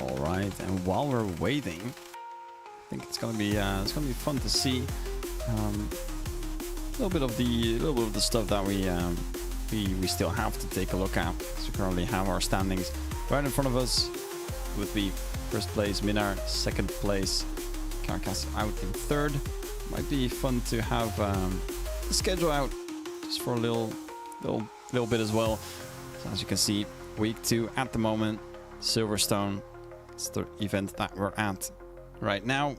All right, and while we're waiting, I think it's gonna be fun to see a little bit of the stuff that we still have to take a look at. So we currently have our standings right in front of us. Would be first place Minar, second place Carcass out in third. Might be fun to have the schedule out just for a little bit as well. So as you can see, week 2 at the moment, Silverstone. It's the event that we're at right now.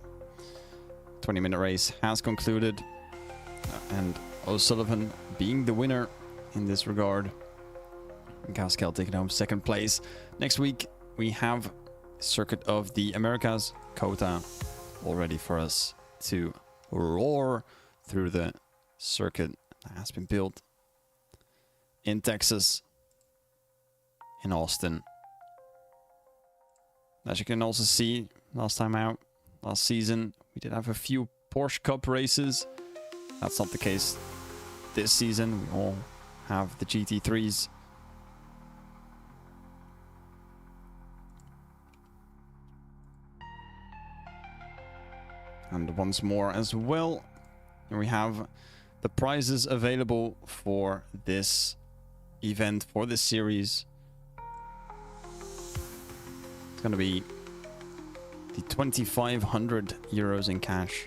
20-minute race has concluded, and O'Sullivan being the winner in this regard. And Gaskell taking home second place. Next week we have Circuit of the Americas, Kota, all ready for us to roar through the circuit that has been built in Texas, in Austin. As you can also see, last season, we did have a few Porsche Cup races. That's not the case this season. We all have the GT3s. And once more as well, here we have the prizes available for this event, for this series. It's going to be the 2,500 euros in cash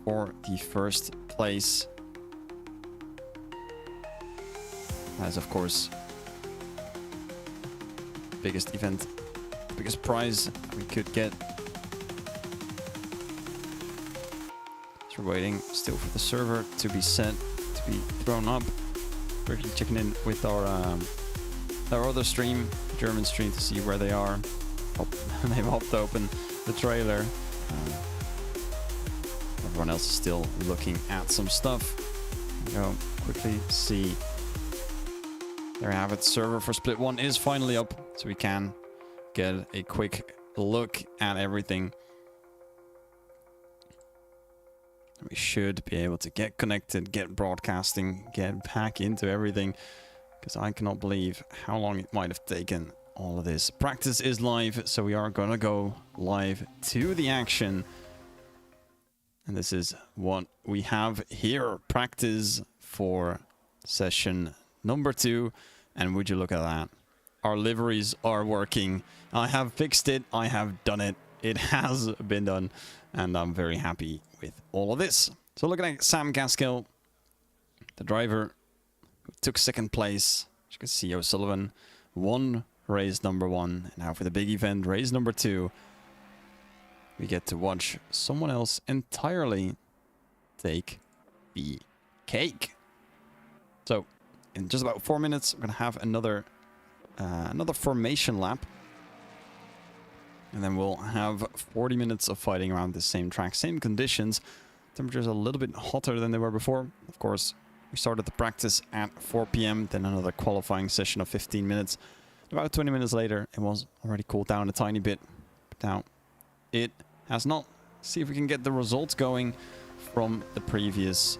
for the first place. That is, of course, biggest event, biggest prize we could get. So we're waiting still for the server to be set, to be thrown up. We're checking in with our other stream, German stream, to see where they are. Oh, they've hopped open the trailer. Everyone else is still looking at some stuff. Go quickly see. There we have it. Server for Split 1 is finally up, so we can get a quick look at everything. We should be able to get connected, get broadcasting, get back into everything, because I cannot believe how long it might have taken all of this. Practice is live, so we are gonna go live to the action. And this is what we have here. Practice for session number 2. And would you look at that? Our liveries are working. I have fixed it. I have done it. It has been done. And I'm very happy with all of this. So looking at Sam Gaskell, the driver who took second place. As you can see, O'Sullivan won race number 1. And now for the big event, race number 2, we get to watch someone else entirely take the cake. So in just about 4 minutes, we're going to have another formation lap. And then we'll have 40 minutes of fighting around the same track, same conditions. Temperatures a little bit hotter than they were before. Of course, we started the practice at 4 p.m. Then another qualifying session of 15 minutes. About 20 minutes later, it was already cooled down a tiny bit. But now it has not. See if we can get the results going from the previous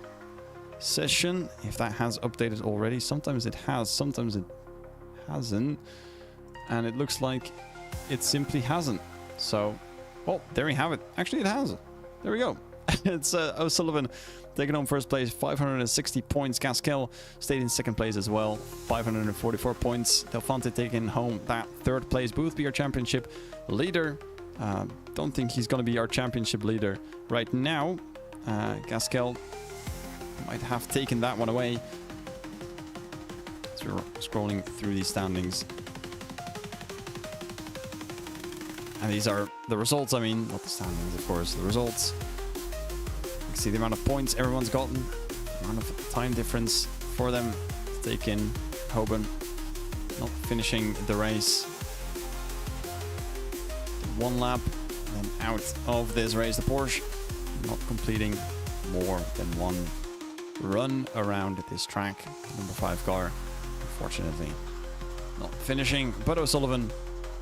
session. If that has updated already. Sometimes it has, sometimes it hasn't. And it looks like it simply hasn't. So, well, there we have it. Actually, it has. There we go. It's O'Sullivan taking home first place, 560 points. Gaskell stayed in second place as well, 544 points. Delfante taking home that third place. Boothby, our championship leader. Don't think he's going to be our championship leader right now. Gaskell might have taken that one away. So we're scrolling through these standings. And these are the results, I mean, not the standings, of course, the results. You can see the amount of points everyone's gotten, the amount of time difference for them to take in. Hoban not finishing the race. One lap, and then out of this race. The Porsche not completing more than one run around this track. Number 5 car, unfortunately, not finishing. But O'Sullivan,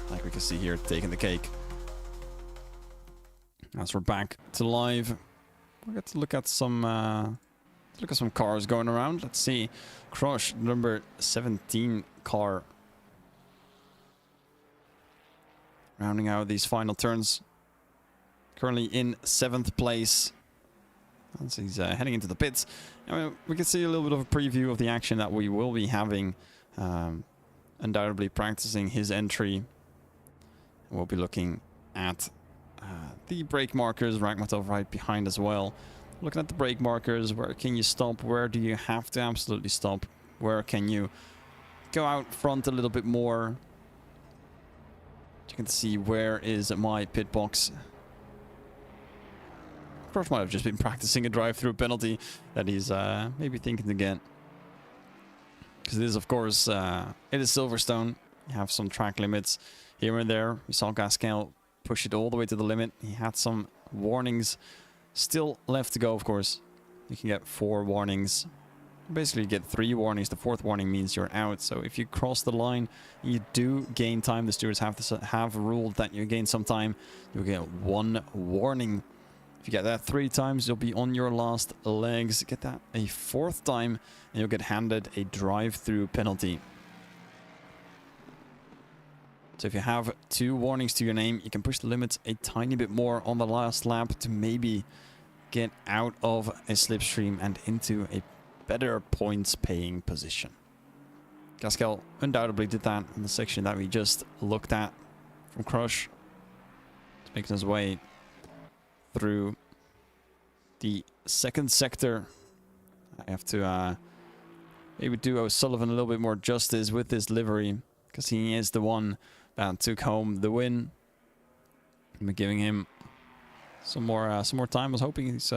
like we can see here, taking the cake. As we're back to live, we'll get to look at some cars going around. Let's see, Crush, number 17 car. rounding out these final turns. Currently in 7th place. As he's heading into the pits. We can see a little bit of a preview of the action that we will be having. Undoubtedly practicing his entry. We'll be looking at the brake markers. Rakhmatov right behind as well. Looking at the brake markers. Where can you stop? Where do you have to absolutely stop? Where can you go out front a little bit more? You can see where is my pit box. Crush might have just been practicing a drive-through penalty that he's maybe thinking to get. Because it is, of course, it is Silverstone. You have some track limits here and there. We saw Gasquet push it all the way to the limit. He had some warnings still left to go, of course. You can get 4 warnings. Basically, you get 3 warnings. The 4th warning means you're out. So if you cross the line, you do gain time. The stewards have ruled that you gain some time. You'll get 1 warning. If you get that 3 times, you'll be on your last legs. Get that a 4th time, and you'll get handed a drive-through penalty. So if you have 2 warnings to your name, you can push the limits a tiny bit more on the last lap to maybe get out of a slipstream and into a better points-paying position. Gasquet undoubtedly did that in the section that we just looked at from Crush. He's making his way through the 2nd sector. I have to maybe do O'Sullivan a little bit more justice with this livery, because he is the one that took home the win. I'm giving him some more time. I was hoping he's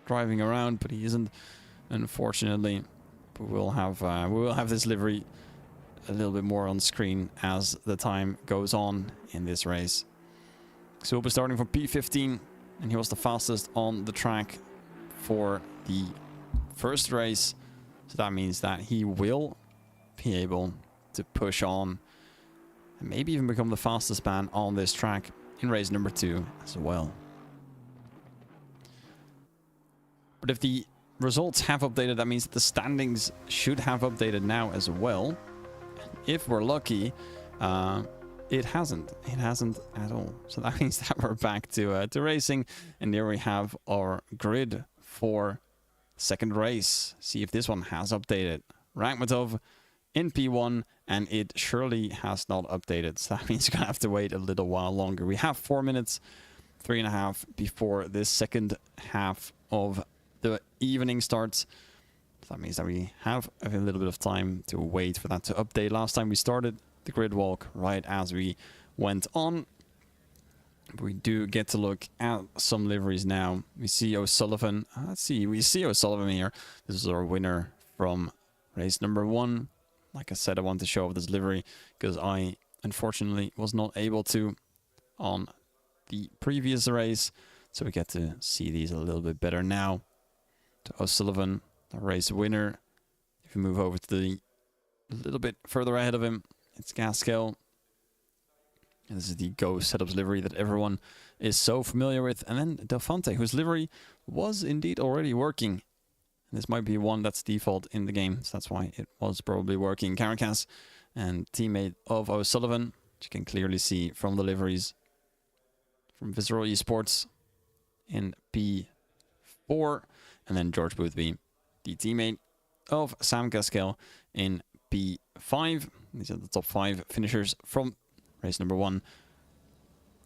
driving around, but he isn't, unfortunately. But we will have this livery a little bit more on screen as the time goes on in this race. So we'll be starting from P15, and he was the fastest on the track for the first race. So that means that he will be able to push on and maybe even become the fastest man on this track in race number 2 as well. But if the results have updated, that means that the standings should have updated now as well. If we're lucky, it hasn't. It hasn't at all. So that means that we're back to racing. And there we have our grid for second race. See if this one has updated. Rakhmatov in P1, and it surely has not updated. So that means you're going to have to wait a little while longer. We have 4 minutes, 3.5 before this second half of the evening starts. So that means that we have a little bit of time to wait for that to update. Last time we started the grid walk right as we went on. We do get to look at some liveries now. We see O'Sullivan. Let's see. We see O'Sullivan here. This is our winner from race number 1. Like I said, I want to show off this livery because I unfortunately was not able to on the previous race. So we get to see these a little bit better now. To O'Sullivan, the race winner. If we move over to the a little bit further ahead of him, it's Gasquet. And this is the Go Setups livery that everyone is so familiar with. And then Delphante, whose livery was indeed already working. And this might be one that's default in the game, so that's why it was probably working. Caracas, and teammate of O'Sullivan, which you can clearly see from the liveries from Visceral Esports in P4. And then George Boothby, the teammate of Sam Gasquet in P5. These are the top 5 finishers from race number 1.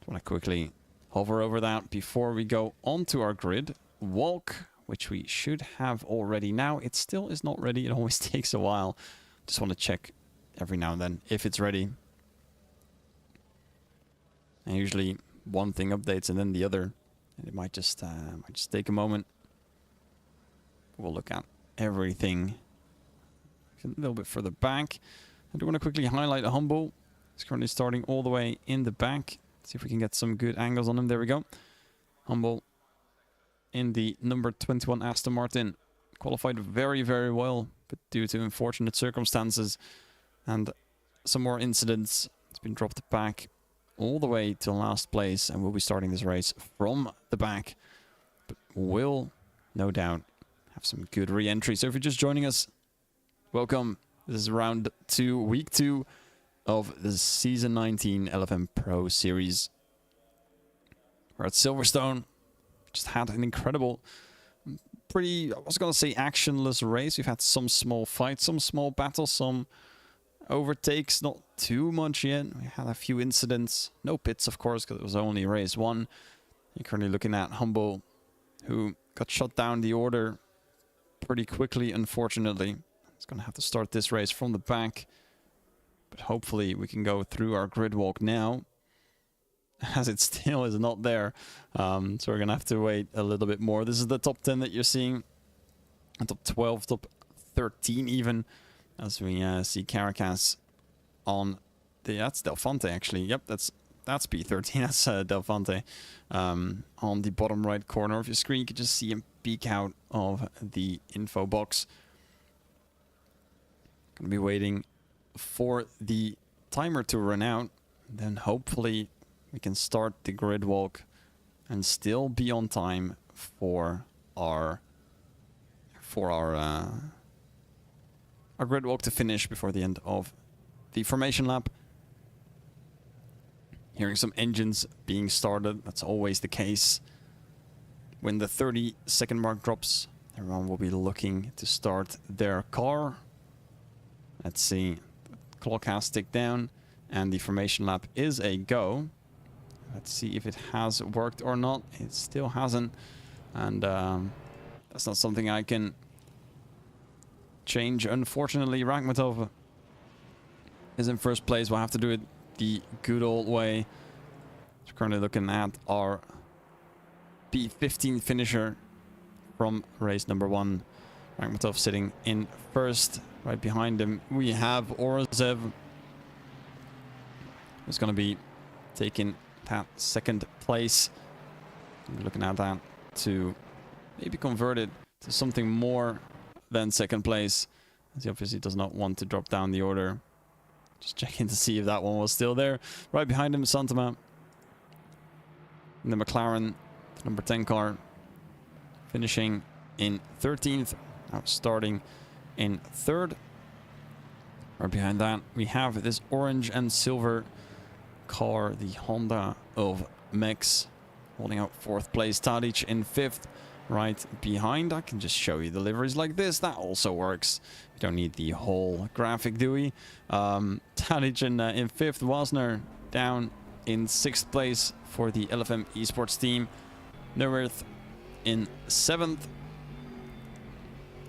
Just want to quickly hover over that before we go on to our grid walk, which we should have already now. It still is not ready. It always takes a while. Just want to check every now and then if it's ready. And usually one thing updates and then the other. And it might just take a moment. We'll look at everything a little bit further back. I do want to quickly highlight Humble. He's currently starting all the way in the back. See if we can get some good angles on him. There we go. Humble in the number 21 Aston Martin. Qualified very, very well, but due to unfortunate circumstances and some more incidents, it's been dropped back all the way to last place, and we'll be starting this race from the back. But will, no doubt, have some good re-entry. So if you're just joining us, welcome. This is round 2, week 2 of the Season 19 LFM Pro Series. We're at Silverstone. Just had an incredible, pretty, I was going to say actionless race. We've had some small fights, some small battles, some overtakes, not too much yet. We had a few incidents. No pits, of course, because it was only race 1. You're currently looking at Humble, who got shut down the order pretty quickly, unfortunately. He's going to have to start this race from the back. But hopefully we can go through our grid walk now, as it still is not there. So we're going to have to wait a little bit more. This is the top 10 that you're seeing. Top 12, top 13 even. As we see Caracas on the... That's Delphante, actually. Yep, that's P13. That's Delphante. On the bottom right corner of your screen, you can just see him peek out of the info box. Going to be waiting for the timer to run out. Then hopefully we can start the grid walk and still be on time for our grid walk to finish before the end of the formation lap. Hearing some engines being started. That's always the case. When the 30-second mark drops, everyone will be looking to start their car. Let's see. The clock has ticked down and the formation lap is a go. Let's see if it has worked or not. It still hasn't. And that's not something I can change. Unfortunately, Rakhmatov is in first place. We'll have to do it the good old way. We're currently looking at our P15 finisher from race number 1. Rakhmatov sitting in first. Right behind him we have Orozev, who's going to be taking that second place. We're looking at that to maybe convert it to something more than second place, as he obviously does not want to drop down the order. Just checking to see if that one was still there. Right behind him, Santama. And the McLaren, the number 10 car, finishing in 13th. Now starting in 3rd. Right behind that, we have this orange and silver car, the Honda of Mex, holding out 4th place. Tadic in 5th. Right behind, I can just show you the liveries like this. That also works. We don't need the whole graphic, do we? Tadic in 5th. Wasner down in 6th place for the LFM esports team. Neuwirth in 7th.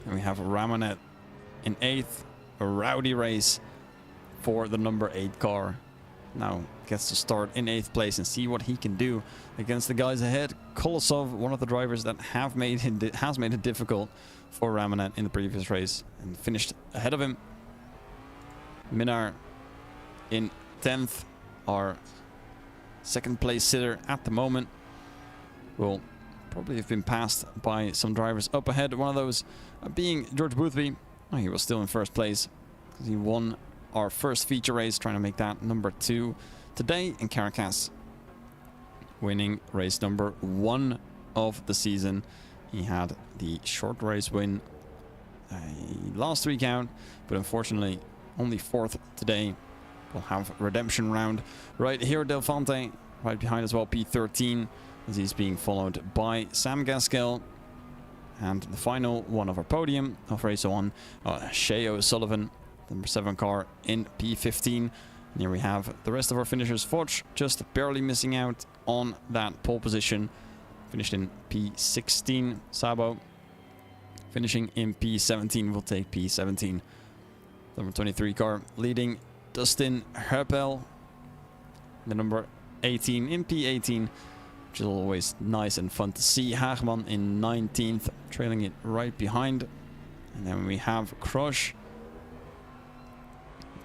And we have Ramanet in 8th. A rowdy race for the number 8 car. Now gets to start in 8th place and see what he can do against the guys ahead. Kolosov, one of the drivers that has made it difficult for Ramanet in the previous race, and finished ahead of him. Minar in 10th, our 2nd place sitter at the moment, will probably have been passed by some drivers up ahead. One of those being George Boothby. Oh, he was still in 1st place because he won our first feature race, trying to make that number 2 today in Caracas, winning race number 1 of the season. He had the short race win last week out, but unfortunately only 4th today. We'll have redemption round right here. Delphante right behind as well, P13, as he's being followed by Sam Gaskell. And the final one of our podium of race 1, Shea O'Sullivan, number 7 car in P15. And here we have the rest of our finishers. Foch just barely missing out on that pole position, finished in P16. Sabo finishing in P17, will take P17. Number 23 car leading Dustin Herpel, the number 18 in P18, which is always nice and fun to see. Haagman in 19th, trailing it right behind. And then we have Krosh,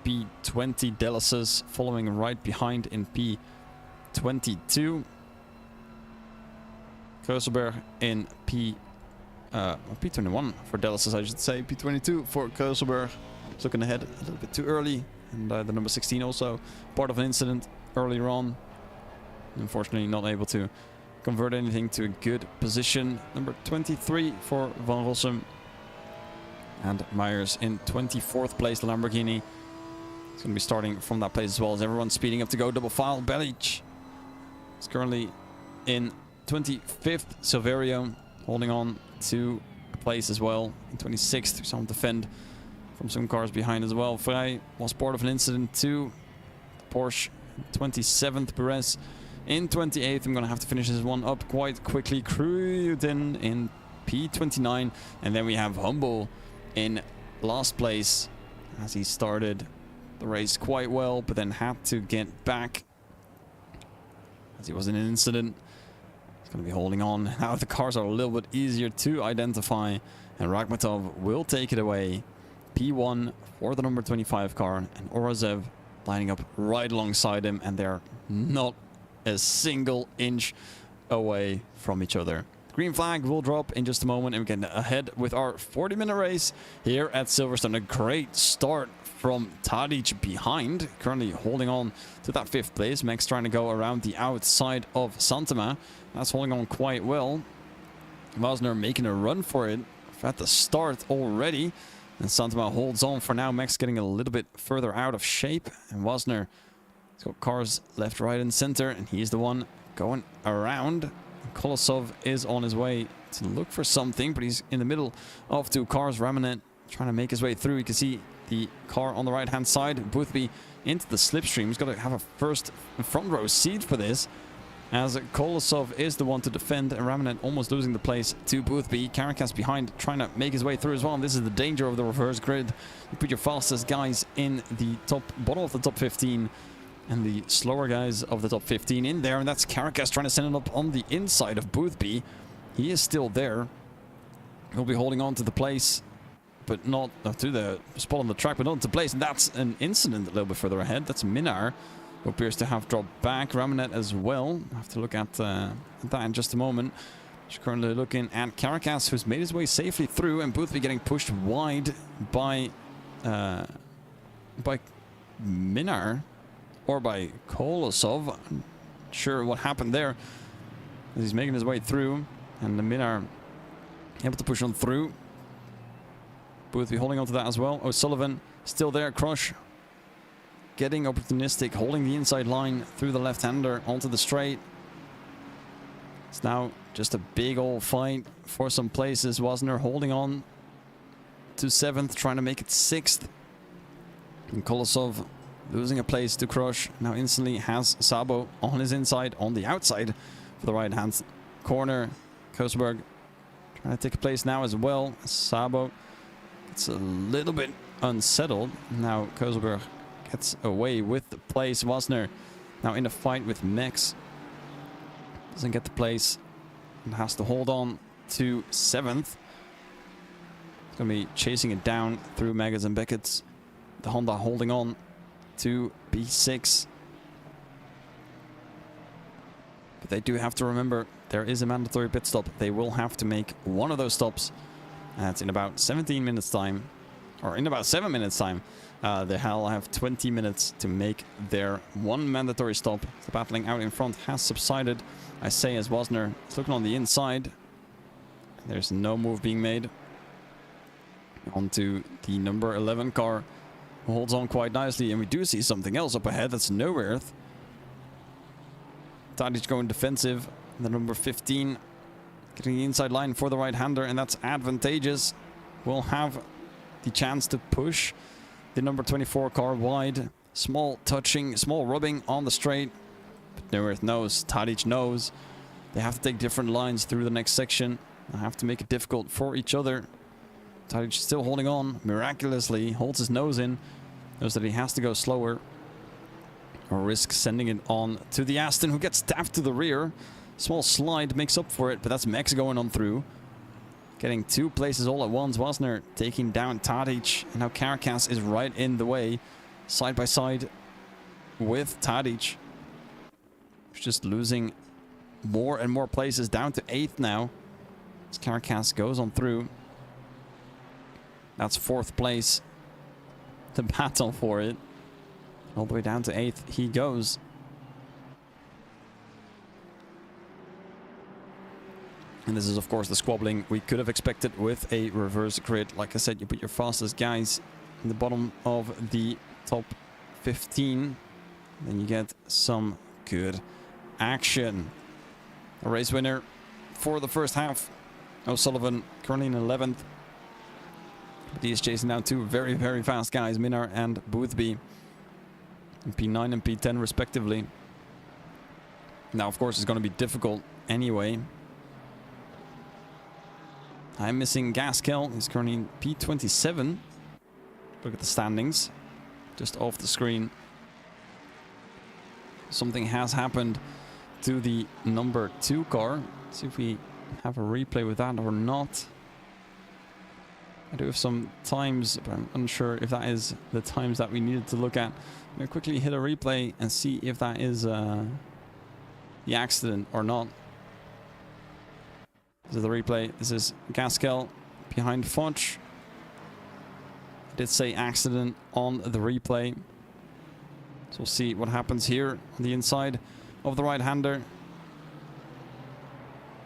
P20, Delasus following right behind in P22. Keuselberg in P21 for Delasus, I should say. P22 for Keuselberg. He's looking ahead a little bit too early. And the number 16 also part of an incident earlier on. Unfortunately not able to convert anything to a good position. Number 23 for Van Rossum. And Myers in 24th place, the Lamborghini. It's going to be starting from that place as well as everyone's speeding up to go double file. Belic is currently in 25th. Silverio holding on to a place as well in 26th. Some defend from some cars behind as well. Frey was part of an incident too. Porsche 27th. Perez in 28th. I'm going to have to finish this one up quite quickly. Cruden in P29. And then we have Humble in last place as he started the race quite well, but then had to get back as he was in an incident. He's going to be holding on. Now the cars are a little bit easier to identify, and Rakhmatov will take it away. P1 for the number 25 car, and Orazev lining up right alongside him, and they're not a single inch away from each other. Green flag will drop in just a moment, and we get ahead with our 40-minute race here at Silverstone. A great start from Tadic behind, currently holding on to that 5th place. Max trying to go around the outside of Santama. That's holding on quite well. Wasner making a run for it at the start already. And Santama holds on for now. Max getting a little bit further out of shape. And Wasner has got cars left, right, and center. And he's the one going around. Kolosov is on his way to look for something, but he's in the middle of 2 cars. Ramanet trying to make his way through. You can see the car on the right-hand side. Boothby into the slipstream. He's got to have a first front row seat for this, as Kolosov is the one to defend, and Ramanet almost losing the place to Boothby. Caracas behind, trying to make his way through as well. And this is the danger of the reverse grid. You put your fastest guys in the bottom of the top 15, and the slower guys of the top 15 in there. And that's Caracas trying to send it up on the inside of Boothby. He is still there. He'll be holding on to the place, but not to the spot on the track, but not to place. And that's an incident a little bit further ahead. That's Minar, who appears to have dropped back. Ramanet as well. I have to look at that in just a moment. She's currently looking at Caracas, who's made his way safely through, and Boothby getting pushed wide by Minar or by Kolosov. I'm not sure what happened there. He's making his way through, and the Minar able to push on through. Boothby holding on to that as well. O'Sullivan still there. Crush getting opportunistic, holding the inside line through the left-hander onto the straight. It's now just a big old fight for some places. Wasner holding on to 7th, trying to make it 6th. And Kolosov losing a place to Crush. Now instantly has Sabo on his inside, on the outside for the right-hand corner. Kosberg trying to take a place now as well. Sabo gets a little bit unsettled. Now Kosberg gets away with the place. Wasner now in a fight with Max. Doesn't get the place and has to hold on to 7th. It's going to be chasing it down through Megas and Beckett's. The Honda holding on to B6. But they do have to remember there is a mandatory pit stop. They will have to make one of those stops. That's in about 17 minutes time, or in about 7 minutes time. They'll have 20 minutes to make their one mandatory stop. The battling out in front has subsided, I say, as Wasner is looking on the inside. There's no move being made. Onto the number 11 car, who holds on quite nicely, and we do see something else up ahead. That's nowhere. Tadic going defensive. The number 15 getting the inside line for the right-hander, and that's advantageous. We'll have the chance to push the number 24 car wide. Small touching, small rubbing on the straight. But Neuwirth knows, Tadic knows. They have to take different lines through the next section. They have to make it difficult for each other. Tadic still holding on miraculously, holds his nose in, knows that he has to go slower or risk sending it on to the Aston, who gets tapped to the rear. Small slide makes up for it, but that's Max going on through. Getting 2 places all at once. Wasner taking down Tadic, and now Caracas is right in the way, side by side with Tadic. Just losing more and more places, down to 8th now as Caracas goes on through. That's 4th place. The battle for it. All the way down to 8th he goes. And this is, of course, the squabbling we could have expected with a reverse grid. Like I said, you put your fastest guys in the bottom of the top 15, then you get some good action. A race winner for the first half. O'Sullivan currently in 11th. But he is chasing down two very, very fast guys, Minnaar and Boothby, in P9 and P10 respectively. Now, of course, it's going to be difficult anyway. I'm missing Gaskell. He's currently in P27. Look at the standings. Just off the screen. Something has happened to the number 2 car. Let's see if we have a replay with that or not. I do have some times, but I'm unsure if that is the times that we needed to look at. I'm going to quickly hit a replay and see if that is the accident or not. This is the replay. This is Gaskell behind Fudge. I did say accident on the replay. So we'll see what happens here on the inside of the right-hander.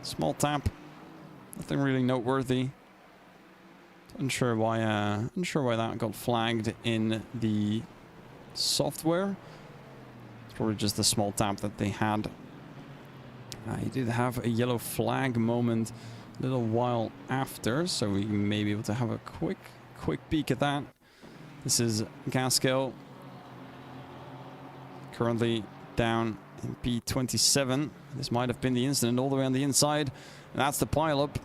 Small tap. Nothing really noteworthy. Unsure why that got flagged in the software. It's probably just a small tap that they had. He did have a yellow flag moment a little while after, so we may be able to have a quick peek at that. This is Gaskell, currently down in P27. This might have been the incident all the way on the inside. And that's the pileup.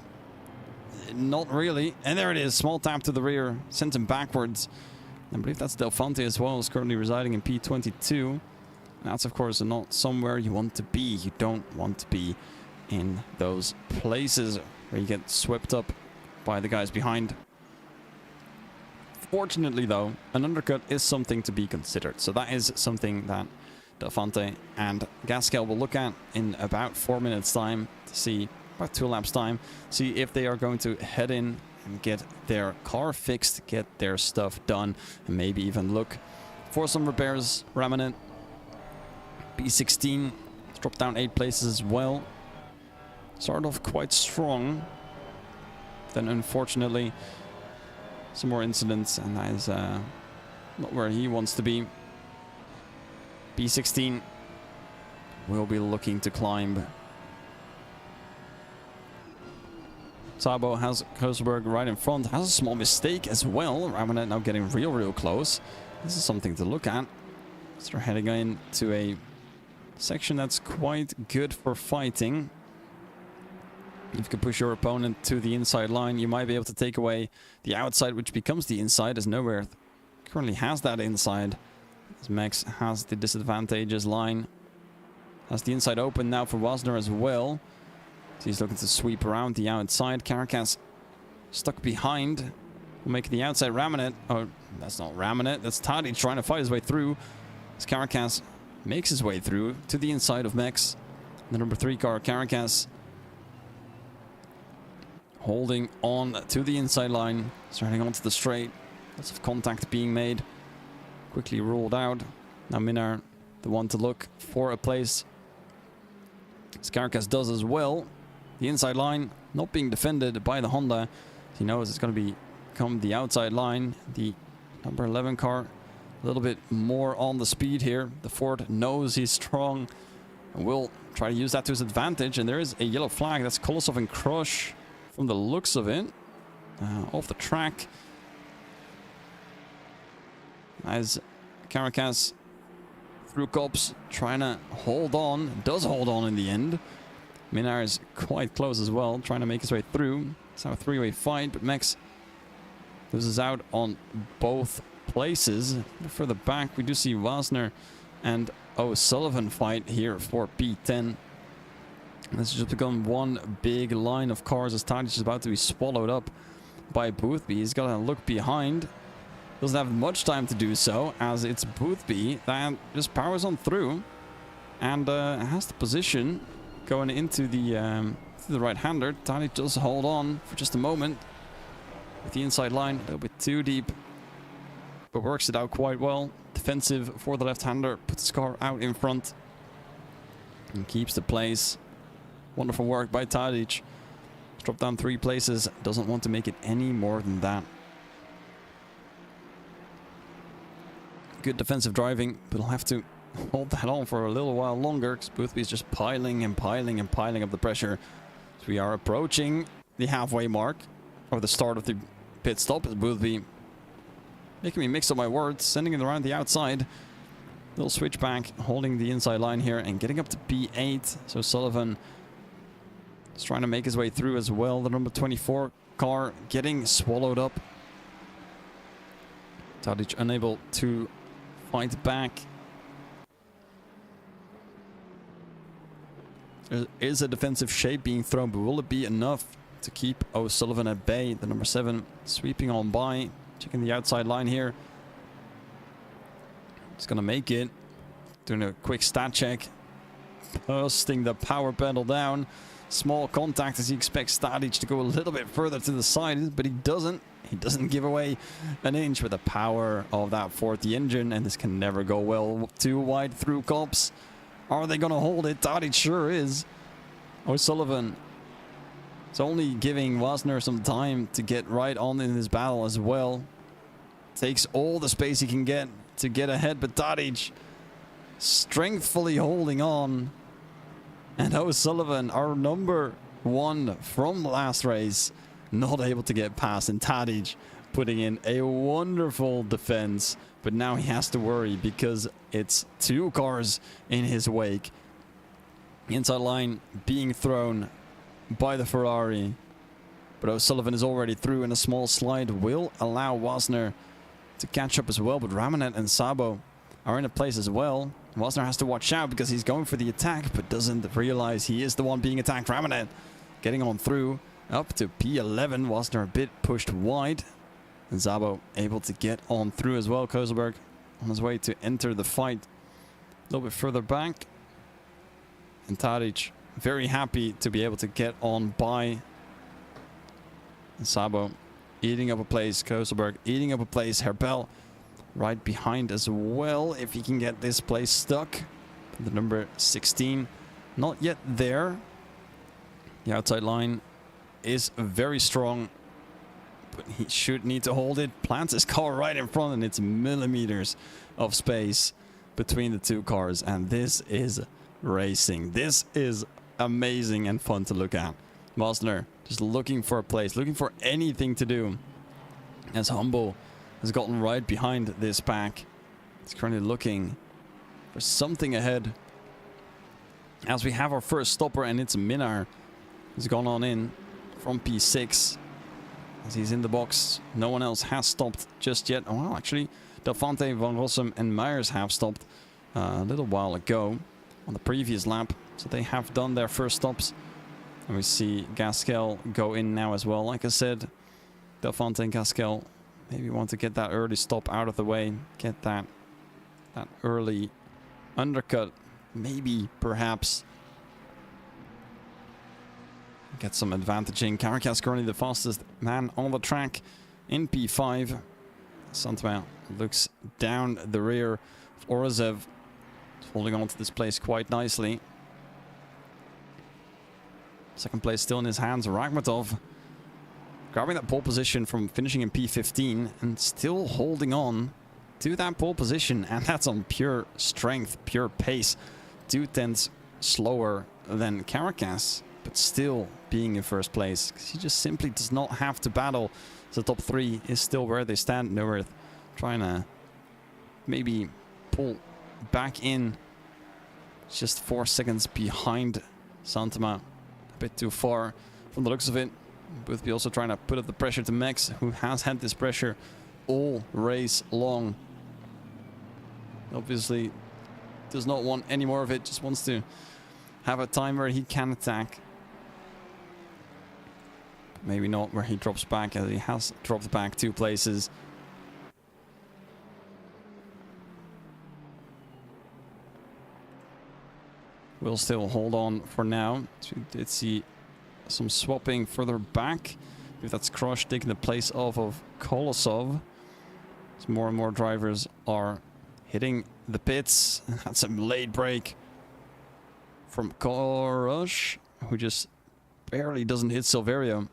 Not really. And there it is. Small tap to the rear. Sent him backwards. I believe that's Delphante as well. Is currently residing in P22. And that's, of course, not somewhere you want to be. You don't want to be in those places where you get swept up by the guys behind. Fortunately, though, an undercut is something to be considered. So that is something that Delphante and Gaskell will look at in about 4 minutes' time to see, about 2 laps' time, see if they are going to head in and get their car fixed, get their stuff done, and maybe even look for some repairs. Ramanet, P16, dropped down 8 places as well. Started off quite strong. Then, unfortunately, some more incidents, and that is not where he wants to be. P16 will be looking to climb. Sabo has Koselberg right in front, has a small mistake as well. Ramanet now getting real close. This is something to look at. So we're heading into a section that's quite good for fighting. If you can push your opponent to the inside line, you might be able to take away the outside, which becomes the inside, as Nowhere currently has that inside. As Max has the disadvantageous line. Has the inside open now for Wasner as well. So he's looking to sweep around the outside. Caracas stuck behind. Will make the outside Ramanet. Oh, that's not Ramanet. That's Tadic trying to fight his way through. As Caracas makes his way through to the inside of Max. The number 3 car, Caracas, holding on to the inside line. Starting onto the straight. Lots of contact being made. Quickly ruled out. Now Minnaar, the one to look for a place. As Caracas does as well. The inside line not being defended by the Honda. He knows it's going to become the outside line. The number 11 car a little bit more on the speed here. The Ford knows he's strong and will try to use that to his advantage. And there is a yellow flag. That's Kolosov and Crush from the looks of it. Off the track. As Caracas through cops trying to hold on. Does hold on in the end. Minnaar is quite close as well, trying to make his way through. It's now a 3-way fight, but Max loses out on both places. Further back, we do see Wasner and O'Sullivan fight here for P10. This has just become one big line of cars as Tadic is about to be swallowed up by Boothby. He's got to look behind. Doesn't have much time to do so, as it's Boothby that just powers on through and has the position going into the right-hander. Tadic does hold on for just a moment with the inside line, a little bit too deep, but works it out quite well. Defensive for the left-hander, puts his car out in front and keeps the place. Wonderful work by Tadic. Dropped down 3 places, doesn't want to make it any more than that. Good defensive driving, but he'll have to hold that on for a little while longer because Boothby's just piling and piling and piling up the pressure. So we are approaching the halfway mark, or the start of the pit stop, as Boothby making me mix up my words, sending it around the outside. Little switchback, holding the inside line here and getting up to P8. So Sullivan is trying to make his way through as well. The number 24 car getting swallowed up. Tadic unable to fight back. There is a defensive shape being thrown, but will it be enough to keep O'Sullivan at bay? The number 7 sweeping on by, checking the outside line here. He's gonna make it. Doing a quick stat check. Posting the power pedal down. Small contact as he expects Tadic to go a little bit further to the side, but he doesn't. He doesn't give away an inch with the power of that 40 engine, and this can never go well. Too wide through Copse. Are they gonna hold it? Tadic sure is. O'Sullivan. It's only giving Wasner some time to get right on in this battle as well. Takes all the space he can get to get ahead, but Tadic strengthfully holding on. And O'Sullivan, our number 1 from the last race, not able to get past, and Tadic putting in a wonderful defense, but now he has to worry because it's 2 cars in his wake. Inside line being thrown by the Ferrari, but O'Sullivan is already through, and a small slide will allow Wasner to catch up as well, but Ramanet and Sabo are in a place as well. Wasner has to watch out because he's going for the attack, but doesn't realize he is the one being attacked. Ramanet getting on through up to P11. Wasner a bit pushed wide, and Sabo able to get on through as well. Koselberg on his way to enter the fight a little bit further back, and Tadic very happy to be able to get on by. And Sabo eating up a place. Koselberg eating up a place. Herbel right behind as well, if he can get this place stuck. The number 16 not yet there. The outside line is very strong, but he should need to hold it. Plants his car right in front, and it's millimeters of space between the 2 cars, and this is racing. This is amazing and fun to look at. Wasner just looking for a place, looking for anything to do, as Humble has gotten right behind this pack. He's currently looking for something ahead, as we have our first stopper, and it's Minar. He's gone on in from P6 as he's in the box. No one else has stopped just yet. Oh, well, actually, Delphante, Van Rossum and Myers have stopped a little while ago on the previous lap, so they have done their first stops. And we see Gasquel go in now as well. Like I said, Delphante and Gasquel maybe want to get that early stop out of the way, get that early undercut, maybe, perhaps get some advantaging. Caracas currently the fastest man on the track in P5. Santama looks down the rear of Orozev, holding on to this place quite nicely. Second place still in his hands. Rakhmatov grabbing that pole position from finishing in P15 and still holding on to that pole position, and that's on pure strength, pure pace. 2/10 slower than Caracas, but still being in first place because he just simply does not have to battle. The top 3 is still where they stand. Neuwirth trying to maybe pull back in, just 4 seconds behind Santama. A bit too far from the looks of it. Boothby also trying to put up the pressure to Max, who has had this pressure all race long. Obviously does not want any more of it, just wants to have a time where he can attack. Maybe not where he drops back, as he has dropped back 2 places. We'll still hold on for now. We did see some swapping further back. If that's Crush taking the place of Kolosov. As more and more drivers are hitting the pits. That's a late break from Korosh, who just barely doesn't hit Silverio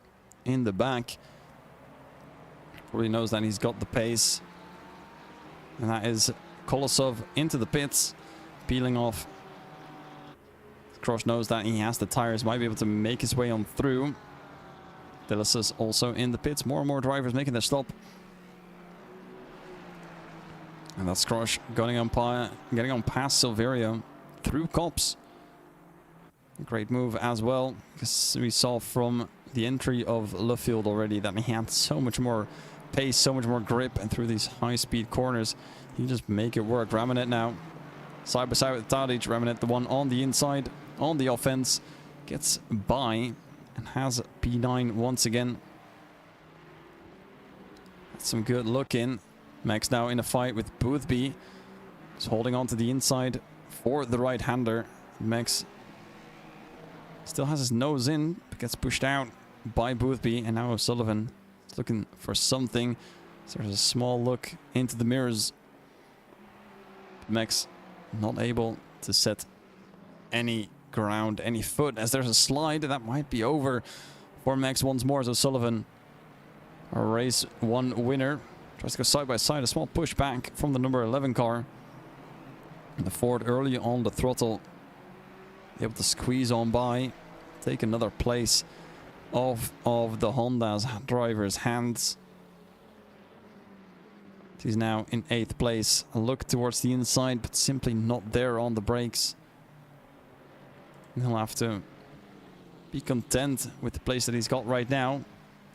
in the back. Probably knows that he's got the pace. And that is Kolosov into the pits, peeling off. Krosh knows that he has the tires, might be able to make his way on through. Dillis also in the pits. More and more drivers making their stop. And that's Krosh getting on past Silverio through Cops. Great move as well, because we saw from the entry of Luffield already that he had so much more pace, so much more grip, and through these high-speed corners, he just make it work. Ramanet now, side by side with Tadic. Ramanet, the one on the inside, on the offense, gets by and has P9 once again. That's some good look in. Max now in a fight with Boothby. He's holding on to the inside for the right-hander. Max still has his nose in, but gets pushed out by Boothby, and now O'Sullivan is looking for something. So there's a small look into the mirrors. Max not able to set any ground, any foot, as there's a slide that might be over for Max once more. As O'Sullivan, a race 1 winner, tries to go side by side. A small push back from the number 11 car. And the Ford early on the throttle, able to squeeze on by, take another place off of the Honda's driver's hands. He's now in 8th place. A look towards the inside, but simply not there on the brakes. He'll have to be content with the place that he's got right now.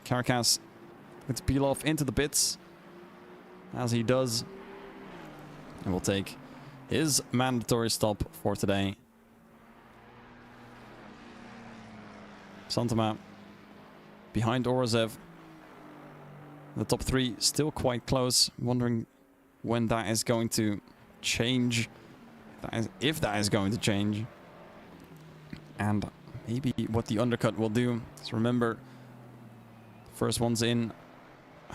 Carcass going to peel off into the pits, as he does. And will take his mandatory stop for today. Santama behind Orozev. The top 3 still quite close. Wondering when that is going to change. If that is going to change. And maybe what the undercut will do. So remember, first ones in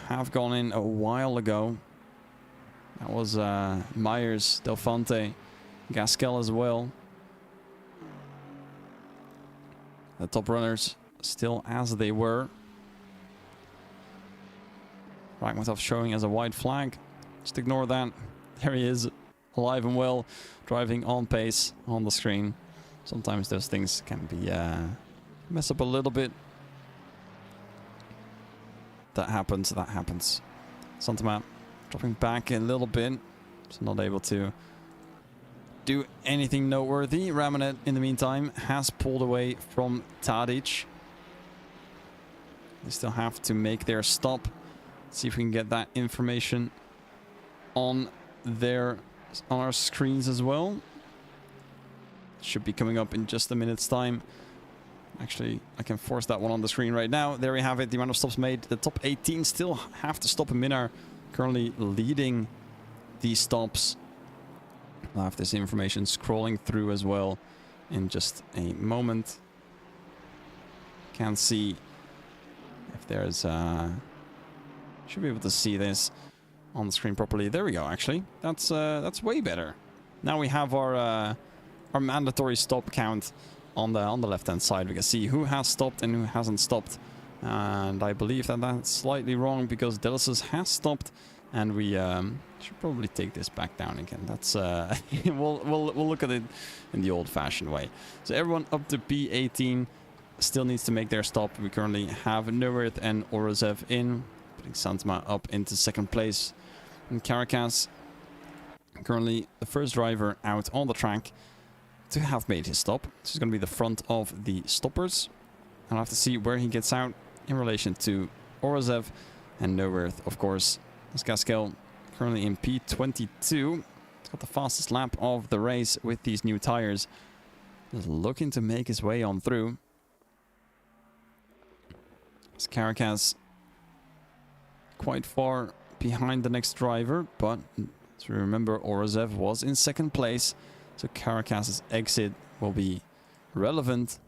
have gone in a while ago. That was Myers, Del Fonte, Gasquel as well. The top runners still as they were. Rachmatov showing as a white flag. Just ignore that. There he is, alive and well, driving on pace on the screen. Sometimes those things can be mess up a little bit. That happens, that happens. Santama dropping back a little bit. So not able to do anything noteworthy. Ramanet, in the meantime, has pulled away from Tadic. They still have to make their stop. See if we can get that information on our screens as well. Should be coming up in just a minute's time. Actually, I can force that one on the screen right now. There we have it, the amount of stops made. The top 18 still have to stop. Minar currently leading these stops. I'll have this information scrolling through as well in just a moment. Can't see if there's should be able to see this on the screen properly. There we go. Actually, that's way better. Now we have our mandatory stop count on the left hand side. We can see who has stopped and who hasn't stopped, and I believe that that's slightly wrong because Delis has stopped, and we should probably take this back down again. That's we'll look at it in the old-fashioned way. So everyone up to P18 still needs to make their stop. We currently have Neuwirth and Orozev in, putting Santama up into 2nd place. And Caracas, currently the first driver out on the track to have made his stop. This is going to be the front of the stoppers. I'll have to see where he gets out in relation to Orozev and Neuwirth, of course. As Gasquel currently in P22. He's got the fastest lap of the race with these new tires. Just looking to make his way on through. As Caracas quite far behind the next driver, but to remember, Orozev was in 2nd place, so Caracas's exit will be relevant.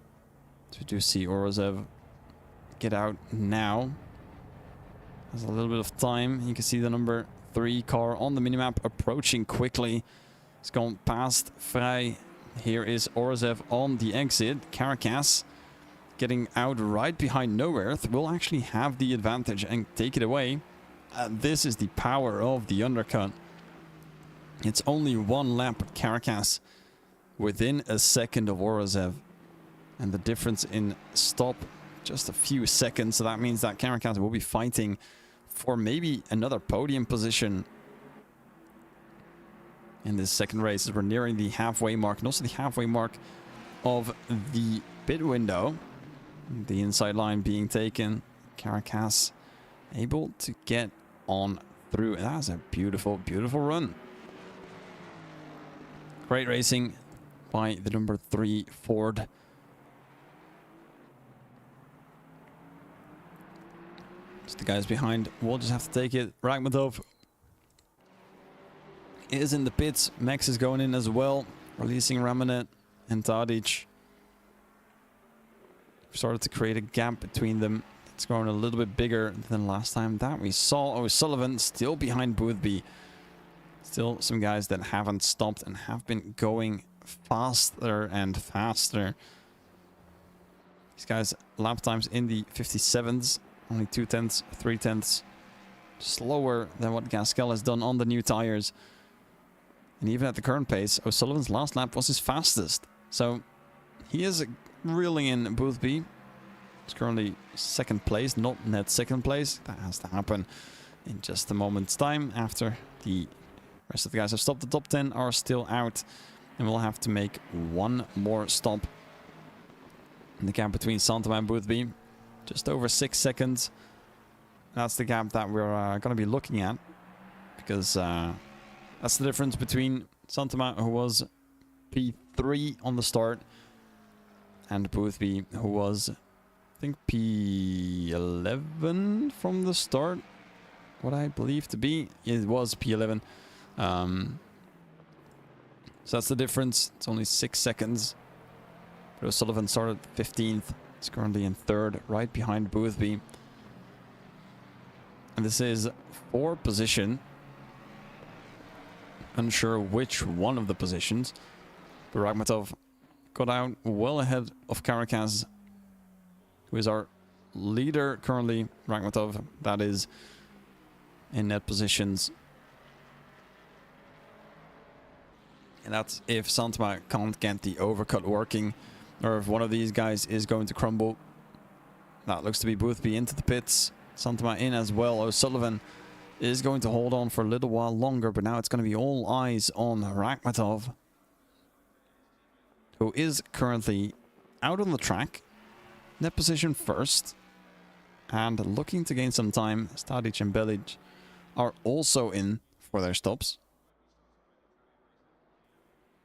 So we do see Orozev get out now. Has a little bit of time. You can see the number 3 car on the minimap approaching quickly. It's gone past Vrij. Here is Orozev on the exit. Caracas getting out right behind Neuwirth will actually have the advantage and take it away. This is the power of the undercut. It's only one lap at Caracas within a second of Orozev. And the difference in stop, just a few seconds. So that means that Caracas will be fighting for maybe another podium position in this second race, as we're nearing the halfway mark, and also the halfway mark of the pit window. The inside line being taken. Caracas able to get on through. And that's a beautiful, beautiful run. Great racing by the number 3 Ford. Just the guys behind will just have to take it. Rakhmatov is in the pits. Max is going in as well, releasing Ramanet and Tadic. Started to create a gap between them. It's growing a little bit bigger than last time that we saw. O'Sullivan still behind Boothby. Still some guys that haven't stopped and have been going faster and faster. These guys lap times in the 57s. Only 2/10, 3/10. Slower than what Gaskell has done on the new tires. And even at the current pace, O'Sullivan's last lap was his fastest. So he is reeling in Boothby. He's currently second place, not net second place. That has to happen in just a moment's time after the rest of the guys have stopped. The top 10 are still out, and we'll have to make one more stop. In the gap between Santama and Boothby, just over 6 seconds. That's the gap that we're going to be looking at, because that's the difference between Santama, who was P3 on the start, and Boothby, who was, I think, P11 from the start. What I believe to be, it was P11. So that's the difference. It's only 6 seconds. But O'Sullivan started 15th. He's currently in 3rd, right behind Boothby. And this is for position. Unsure which one of the positions. But Rakhmatov got out well ahead of Caracas, who is our leader currently. Rakhmatov, that is, in net positions. And that's if Santama can't get the overcut working, or if one of these guys is going to crumble. That looks to be Boothby into the pits. Santama in as well. O'Sullivan is going to hold on for a little while longer, but now it's going to be all eyes on Rakhmatov, who is currently out on the track. Net position first. And looking to gain some time. Stadic and Belic are also in for their stops.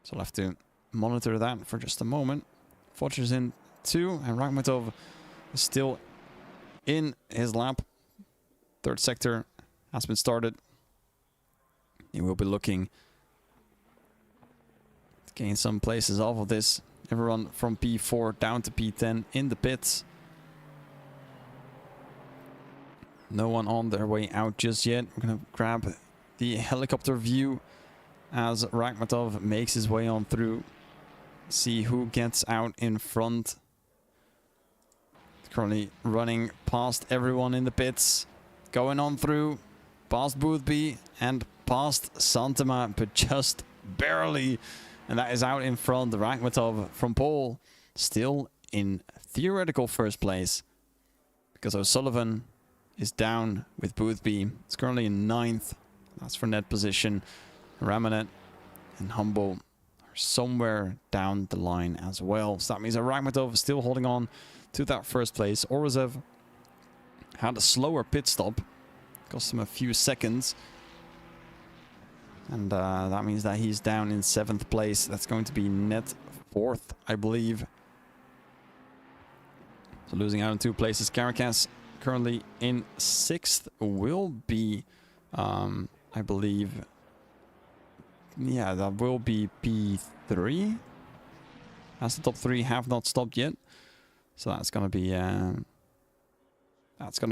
So we'll have to monitor that for just a moment. Forcher's in 2, and Rakhmatov is still in his lap. 3rd sector has been started. He will be looking to gain some places off of this. Everyone from P4 down to P10 in the pits. No one on their way out just yet. We're going to grab the helicopter view as Rakhmatov makes his way on through. See who gets out in front. Currently running past everyone in the pits. Going on through. Past Boothby and past Santama, but just barely. And that is out in front. Rakhmatov from pole, still in theoretical first place, because O'Sullivan is down with Boothby. It's currently in 9th. That's for net position. Ramanet and Humble are somewhere down the line as well. So that means that Rakhmatov is still holding on to that first place. Orozev had a slower pit stop. Cost him a few seconds. And that means that he's down in 7th place. That's going to be net 4th, I believe. So losing out in 2 places. Caracas currently in 6th will be, I believe, yeah, that will be P3. As the top 3 have not stopped yet. So that's going to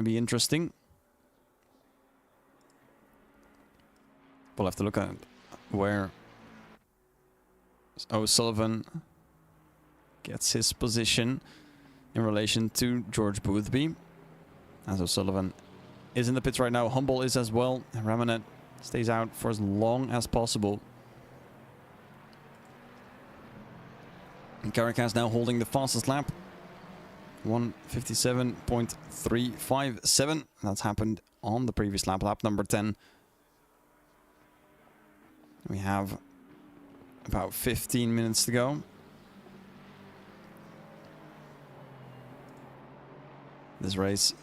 be interesting. We'll have to look at where O'Sullivan gets his position in relation to George Boothby. As O'Sullivan is in the pits right now. Humble is as well. Ramanet stays out for as long as possible. Caracas now holding the fastest lap. 1:57.357. That's happened on the previous lap, lap number 10. We have about 15 minutes to go. This race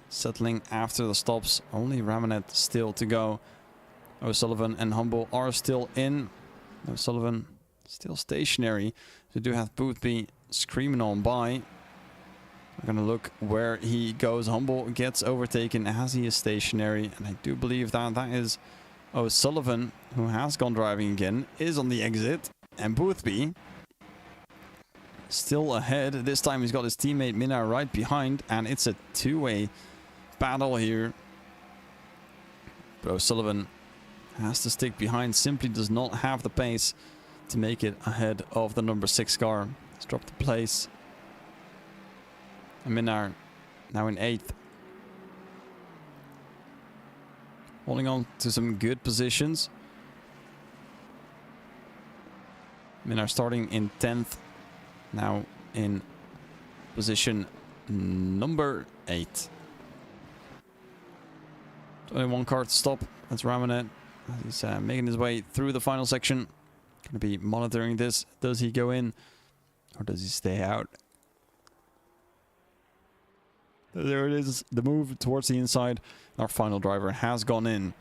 settling after the stops. Only Ramanet still to go. O'Sullivan and Humble are still in. O'Sullivan still stationary. We do have Boothby screaming on by. We're going to look where he goes. Humble gets overtaken as he is stationary. And I do believe that that is O'Sullivan, who has gone driving again, is on the exit. And Boothby still ahead. This time he's got his teammate Minna right behind. And it's a two-way battle here. But O'Sullivan has to stick behind. Simply does not have the pace to make it ahead of the number 6 car. He's dropped the place. And Minna now in 8th. Holding on to some good positions. Minna starting in 10th. Now in position number 8. 21 car to stop. That's Ramanet. He's making his way through the final section. Going to be monitoring this. Does he go in or does he stay out? There it is, the move towards the inside. Our final driver has gone in,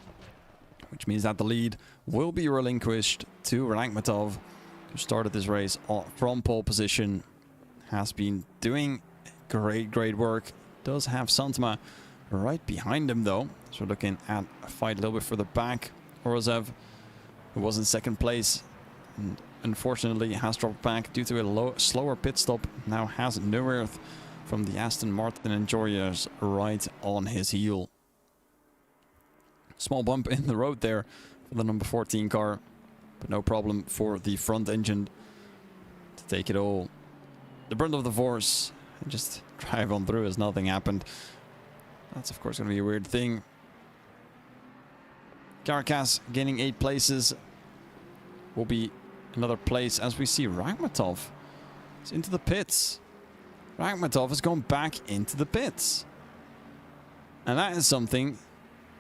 which means that the lead will be relinquished to Rakhmatov, who started this race from pole position. Has been doing great work. Does have Santama right behind him though. So we're looking at a fight a little bit further back. Orozev, who was in 2nd place, and unfortunately has dropped back due to a slower pit stop. Now has Neuwirth from the Aston Martin Enjoyers right on his heel. Small bump in the road there for the number 14 car, but no problem for the front engine to take it all. The brunt of the force and just drive on through as nothing happened. That's of course going to be a weird thing. Caracas gaining 8 places. Will be another place as we see Rakhmatov is into the pits. Rakhmatov has gone back into the pits. And that is something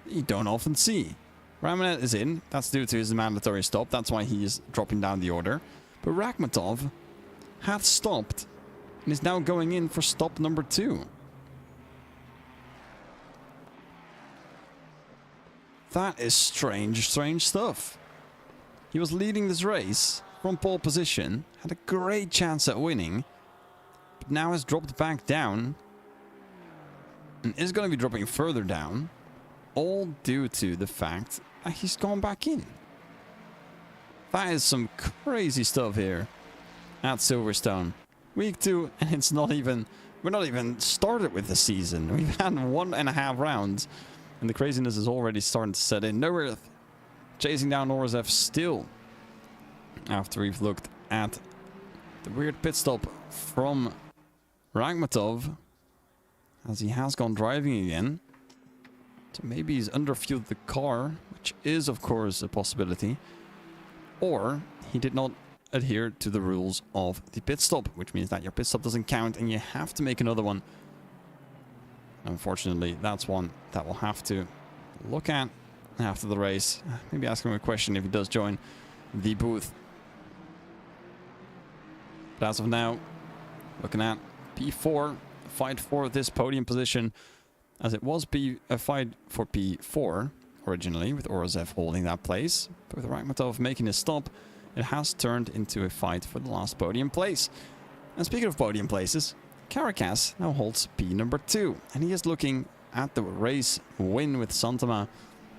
you don't often see. Ramanet is in. That's due to his mandatory stop. That's why he is dropping down the order. But Rakhmatov had stopped and is now going in for stop number 2. That is strange stuff. He was leading this race from pole position, had a great chance at winning, but now has dropped back down and is going to be dropping further down, all due to the fact that he's gone back in. That is some crazy stuff here at Silverstone. Week 2, and it's not even, we're not even started with the season. We've had 1.5 rounds, and the craziness is already starting to set in. Neuwirth chasing down Orozev still, after we've looked at the weird pit stop from Rakhmatov, as he has gone driving again. So maybe he's underfueled the car, which is of course a possibility, or he did not adhere to the rules of the pit stop, which means that your pit stop doesn't count and you have to make another one. Unfortunately, that's one that we'll have to look at after the race. Maybe ask him a question if he does join the booth. But as of now, looking at P4, fight for this podium position, as it was a fight for P4 originally, with Orozev holding that place. But with Rakhmatov making his stop, it has turned into a fight for the last podium place. And speaking of podium places, Caracas now holds P number 2, and he is looking at the race win with Santama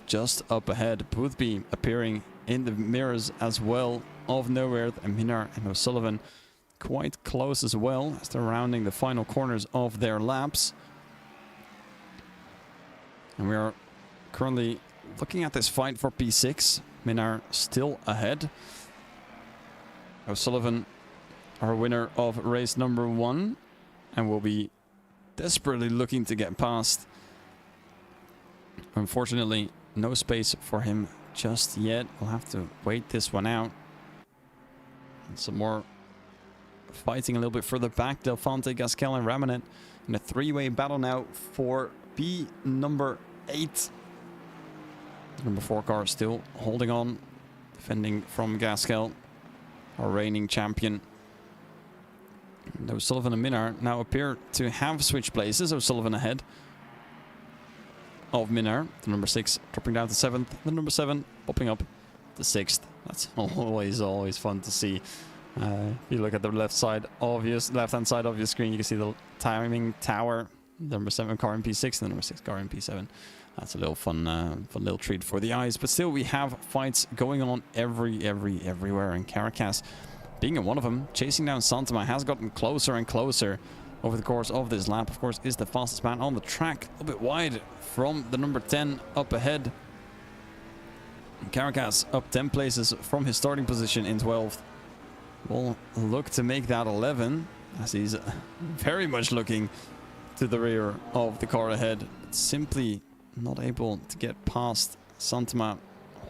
just up ahead. Boothby appearing in the mirrors as well of Neuwirth, and Minnaar and O'Sullivan quite close as well as they're rounding the final corners of their laps. And we are currently looking at this fight for P6. Minnaar still ahead. O'Sullivan, our winner of race number 1, and will be desperately looking to get past. Unfortunately, no space for him just yet. We'll have to wait this one out. And some more fighting a little bit further back. Delphante, Gasquel, and Ramanet in a three-way battle now for P number 8. Number 4 car still holding on, defending from Gasquel, our reigning champion. And O'Sullivan and Minnaar now appear to have switched places. O'Sullivan ahead of Minnaar, the number 6 dropping down to 7th, the number 7 popping up to 6th. That's always fun to see. If you look at the left-hand side of your screen, you can see the timing tower, the number 7 car in P6 and the number 6 car in P7. That's a little fun little treat for the eyes. But still, we have fights going on everywhere. And Caracas, being in one of them, chasing down Santama, has gotten closer and closer over the course of this lap. Of course, is the fastest man on the track, a little bit wide from the number 10 up ahead. And Caracas up 10 places from his starting position in 12th. Will look to make that 11, as he's very much looking to the rear of the car ahead. Simply not able to get past Santama,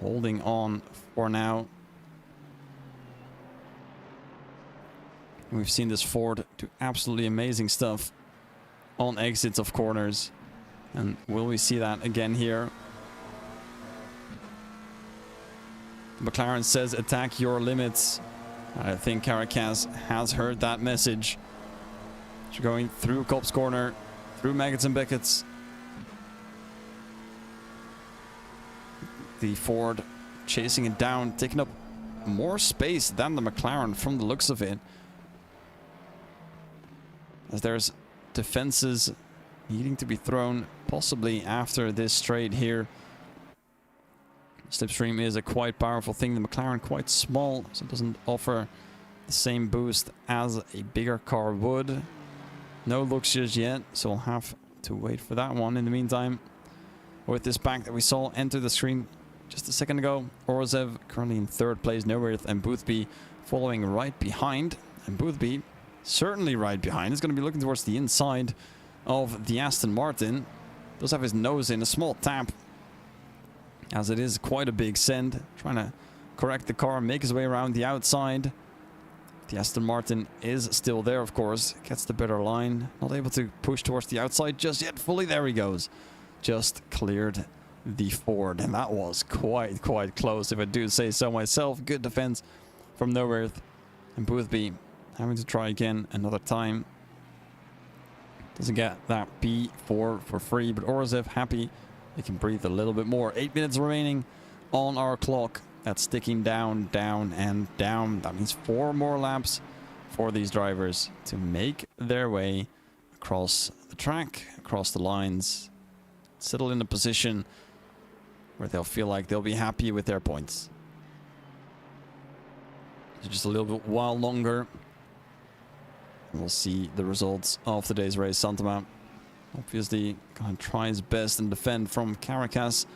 holding on for now. And we've seen this Ford do absolutely amazing stuff on exits of corners. And will we see that again here? The McLaren says attack your limits. I think Caracas has heard that message. She's going through Kopp's corner, through Maggots and Beckett's. The Ford chasing it down, taking up more space than the McLaren from the looks of it. As there's defenses needing to be thrown, possibly after this straight here. Slipstream is a quite powerful thing. The McLaren quite small, so it doesn't offer the same boost as a bigger car would. No looks just yet, so we'll have to wait for that one. In the meantime, with this back that we saw enter the screen just a second ago, Orozev currently in 3rd place, Neuwirth and Boothby following right behind. And Boothby, certainly right behind, is going to be looking towards the inside of the Aston Martin. Does have his nose in a small tap, as it is quite a big send. Trying to correct the car, make his way around the outside. The Aston Martin is still there, of course. Gets the better line. Not able to push towards the outside just yet fully. There he goes. Just cleared the Ford. And that was quite close, if I do say so myself. Good defense from Neuwirth. And Boothby having to try again another time. Doesn't get that P4 for free, but Orozev happy. They can breathe a little bit more. 8 minutes remaining on our clock. That's ticking down, down, and down. That means 4 more laps for these drivers to make their way across the track, across the lines, settle in a position where they'll feel like they'll be happy with their points. So just a little bit while longer. We'll see the results of today's race. Santama obviously going to try his best and defend from Caracas.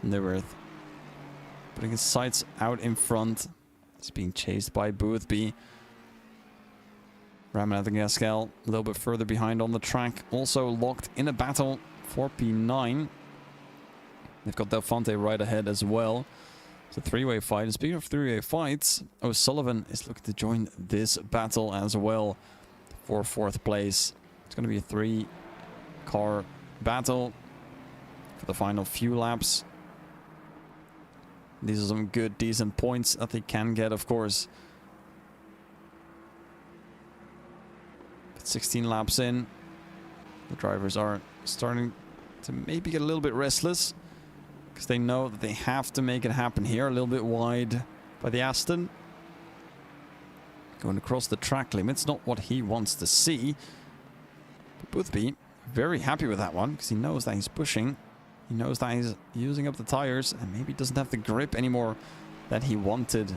Neuwirth putting his sights out in front. He's being chased by Boothby. Ramanet and Gasquel a little bit further behind on the track. Also locked in a battle for P9. They've got Delphante right ahead as well. It's a 3-way fight. And speaking of 3-way fights, O'Sullivan is looking to join this battle as well for 4th place. It's going to be a 3-car battle for the final few laps. These are some good, decent points that they can get, of course. But 16 laps in, the drivers are starting to maybe get a little bit restless, because they know that they have to make it happen here. A little bit wide by the Aston. Going across the track limits, not what he wants to see. But Boothby, very happy with that one, because he knows that he's pushing. He knows that he's using up the tires, and maybe doesn't have the grip anymore that he wanted.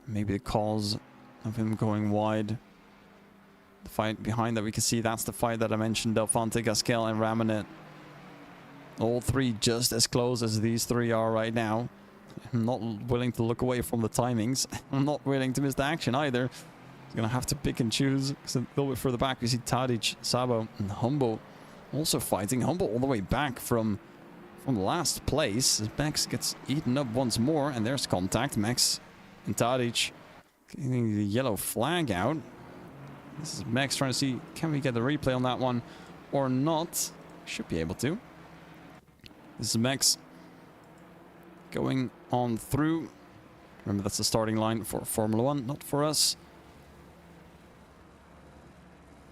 Maybe the cause of him going wide. The fight behind that we can see, that's the fight that I mentioned. Delphante, Gasquel, and Ramanet. All 3 just as close as these 3 are right now. I'm not willing to look away from the timings. I'm not willing to miss the action either. He's going to have to pick and choose. Because a little bit further back, we see Tadic, Sabo, and Humbo also fighting. Humble all the way back from last place. As Max gets eaten up once more, and there's contact. Max and Tadic Getting the yellow flag out. This is Max trying to see, can we get the replay on that one or not? Should be able to. This is Max going on through. Remember, that's the starting line for Formula 1, not for us.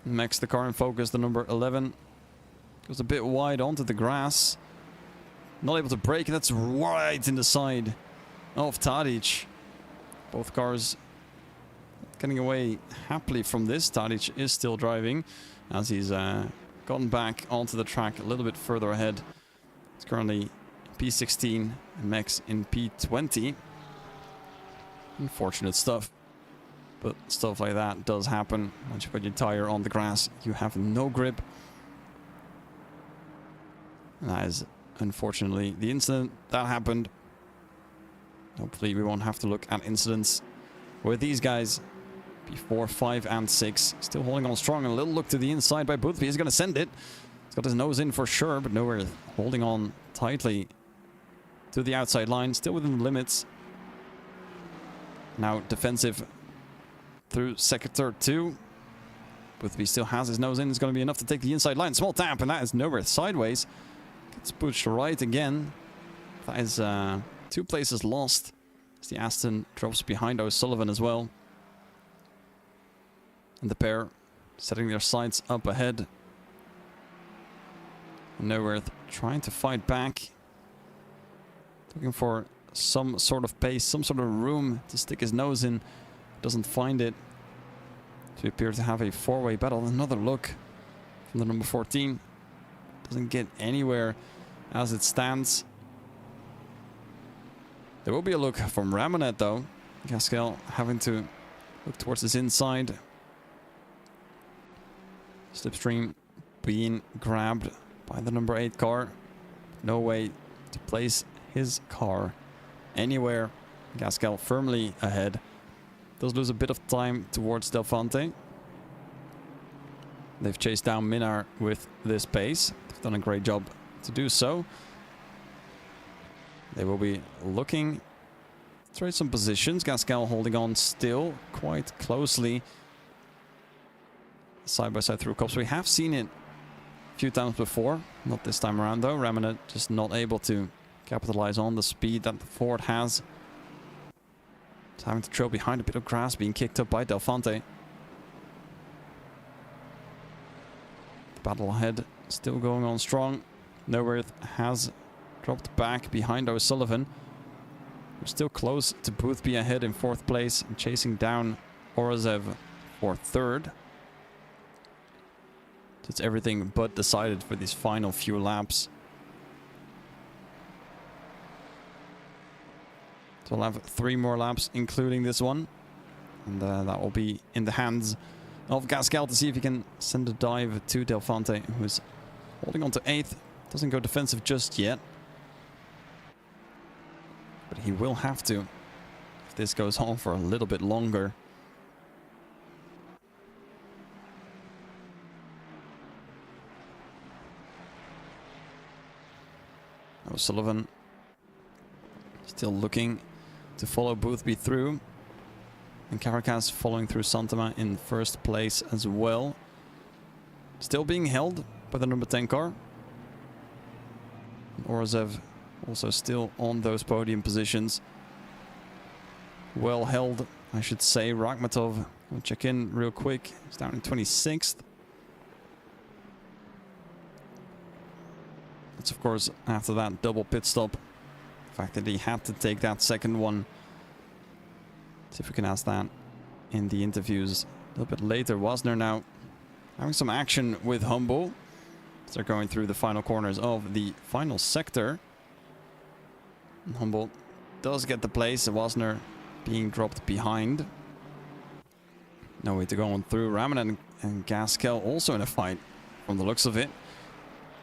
Max, the car in focus, the number 11. Goes a bit wide onto the grass. Not able to brake, and that's right in the side of Tadic. Both cars getting away happily from this. Tadic is still driving as he's gotten back onto the track a little bit further ahead. It's currently P16 and Max in P20. Unfortunate stuff. But stuff like that does happen. Once you put your tire on the grass, you have no grip. And that is unfortunately the incident that happened. Hopefully we won't have to look at incidents with these guys. P4, 5 and 6. Still holding on strong. And a little look to the inside by Boothby. He's going to send it. He's got his nose in for sure, but nowhere holding on tightly to the outside line. Still within the limits. Now defensive through sector 2. Boothby still has his nose in. It's going to be enough to take the inside line. Small tap, and that is nowhere sideways. Gets pushed right again. That is 2 places lost. As the Aston drops behind O'Sullivan as well. And the pair setting their sights up ahead. Nowhere trying to fight back. Looking for some sort of pace, some sort of room to stick his nose in. Doesn't find it. So we appear to have a 4-way battle. Another look from the number 14. Doesn't get anywhere as it stands. There will be a look from Ramonet though. Gaskell having to look towards his inside. Slipstream being grabbed by the number 8 car. No way to place his car anywhere. Gaskell firmly ahead. Does lose a bit of time towards Del Fonte. They've chased down Minar with this pace. They've done a great job to do so. They will be looking to trade some positions. Gaskell holding on still quite closely. Side by side through Cops. We have seen it a few times before. Not this time around though. Ramonet just not able to capitalize on the speed that the Ford has. It's having to trail behind a bit of grass, being kicked up by Del Fonte. The battle ahead still going on strong. Nowhere has dropped back behind O'Sullivan. We're still close to Boothby ahead in 4th place and chasing down Orozev for 3rd. So it's everything but decided for these final few laps. So we'll have 3 more laps, including this one. And that will be in the hands of Gaskell to see if he can send a dive to Del Fonte, who's holding on to 8th. Doesn't go defensive just yet. But he will have to if this goes on for a little bit longer. O'Sullivan still looking to follow Boothby through. And Caracas following through Santama in 1st place as well. Still being held by the number 10 car. Orozev also still on those podium positions. Well held, I should say. Rakhmatov, we'll check in real quick. He's down in 26th. It's of course after that double pit stop. The fact that he had to take that second one. See if we can ask that in the interviews a little bit later. Wasner now having some action with Humble. As they're going through the final corners of the final sector. And Humble does get the place. Wasner being dropped behind. No way to go on through. Ramonet and Gaskell also in a fight from the looks of it.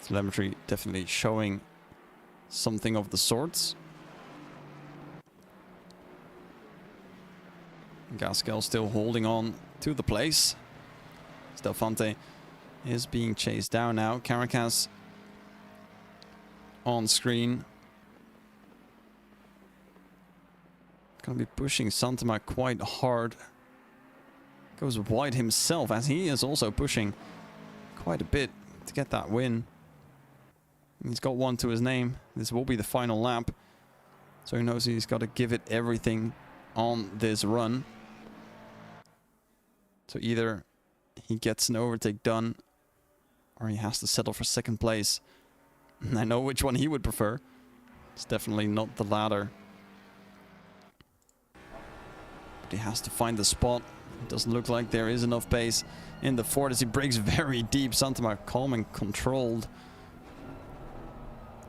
Telemetry definitely showing something of the sorts. Gaskell still holding on to the place. Del Fonte is being chased down now. Caracas on screen. going to be pushing Santama quite hard. Goes wide himself, as he is also pushing quite a bit to get that win. He's got one to his name. This will be the final lap. So he knows he's got to give it everything on this run. So either he gets an overtake done, or he has to settle for second place. And I know which one he would prefer. It's definitely not the latter. But he has to find the spot. It doesn't look like there is enough pace in the Ford as he breaks very deep. Santama calm and controlled.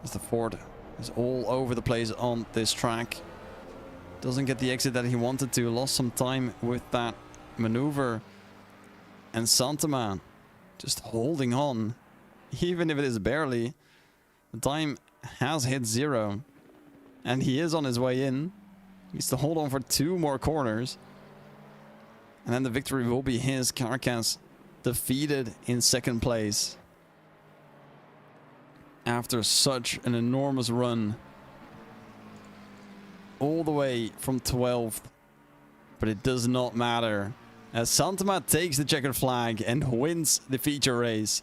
As the Ford is all over the place on this track. Doesn't get the exit that he wanted to. Lost some time with that maneuver. And Santama just holding on. Even if it is barely. The time has hit 0. And he is on his way in. He needs to hold on for 2 more corners. And then the victory will be his. Caracas defeated in second place. After such an enormous run. All the way from 12th. But it does not matter. As Santama takes the checkered flag and wins the feature race.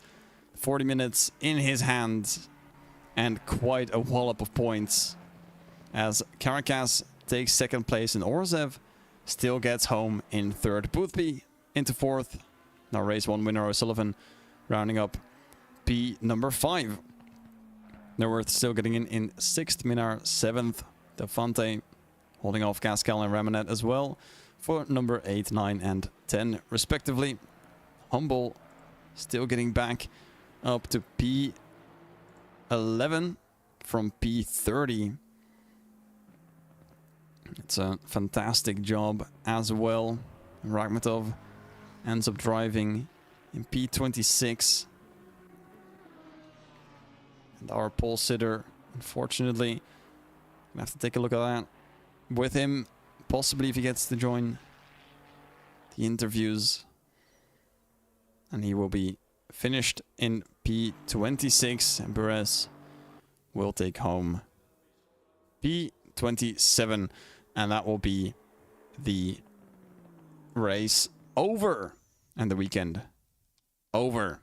40 minutes in his hands. And quite a wallop of points. As Caracas takes second place and Orzev still gets home in third. Boothby into fourth. Now race 1 winner O'Sullivan rounding up P number 5. Norworth still getting in 6th. Minar 7th. Delfante holding off Gascal and Ramanet as well for number 8, 9 and 10 respectively. Humble still getting back up to P11 from P30. It's a fantastic job as well. Rakhmatov ends up driving in P26. And our pole sitter, unfortunately, we have to take a look at that with him. Possibly if he gets to join the interviews. And he will be finished in P26. And Perez will take home P27. And that will be the race over. And the weekend over.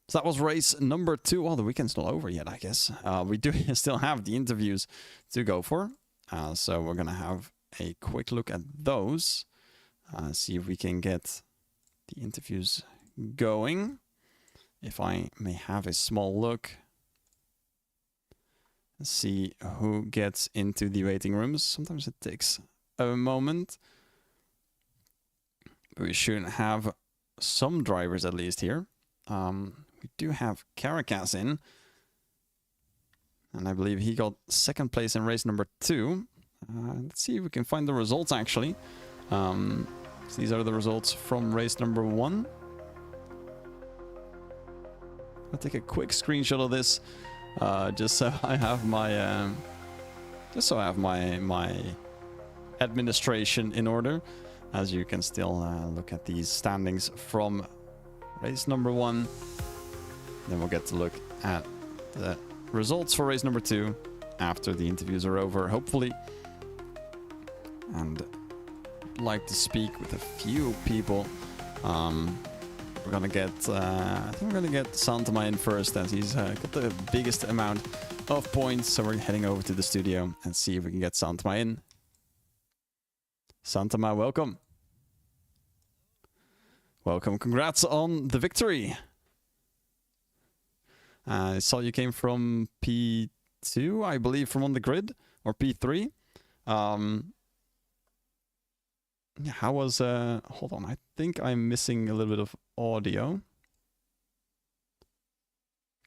So that was race number 2. Well, the weekend's not over yet, I guess. We do still have the interviews to go for. So we're going to have a quick look at those. See if we can get the interviews going. If I may have a small look. Let's see who gets into the waiting rooms. Sometimes it takes a moment. But we should have some drivers at least here. We do have Caracas in. And I believe he got second place in race number 2. Let's see if we can find the results actually. So these are the results from race number 1. I'll take a quick screenshot of this. Just so I have my my administration in order, as you can still look at these standings from race number 1. Then we'll get to look at the results for race number 2 after the interviews are over, hopefully. And I'd like to speak with a few people. We're gonna get, I think we're gonna get Santama in first, as he's got the biggest amount of points. So we're heading over to the studio and see if we can get Santama in. Santama, welcome. Welcome, congrats on the victory. I saw you came from P2, I believe, from on the grid, or P3. Yeah, how was, hold on, I think I'm missing a little bit of audio.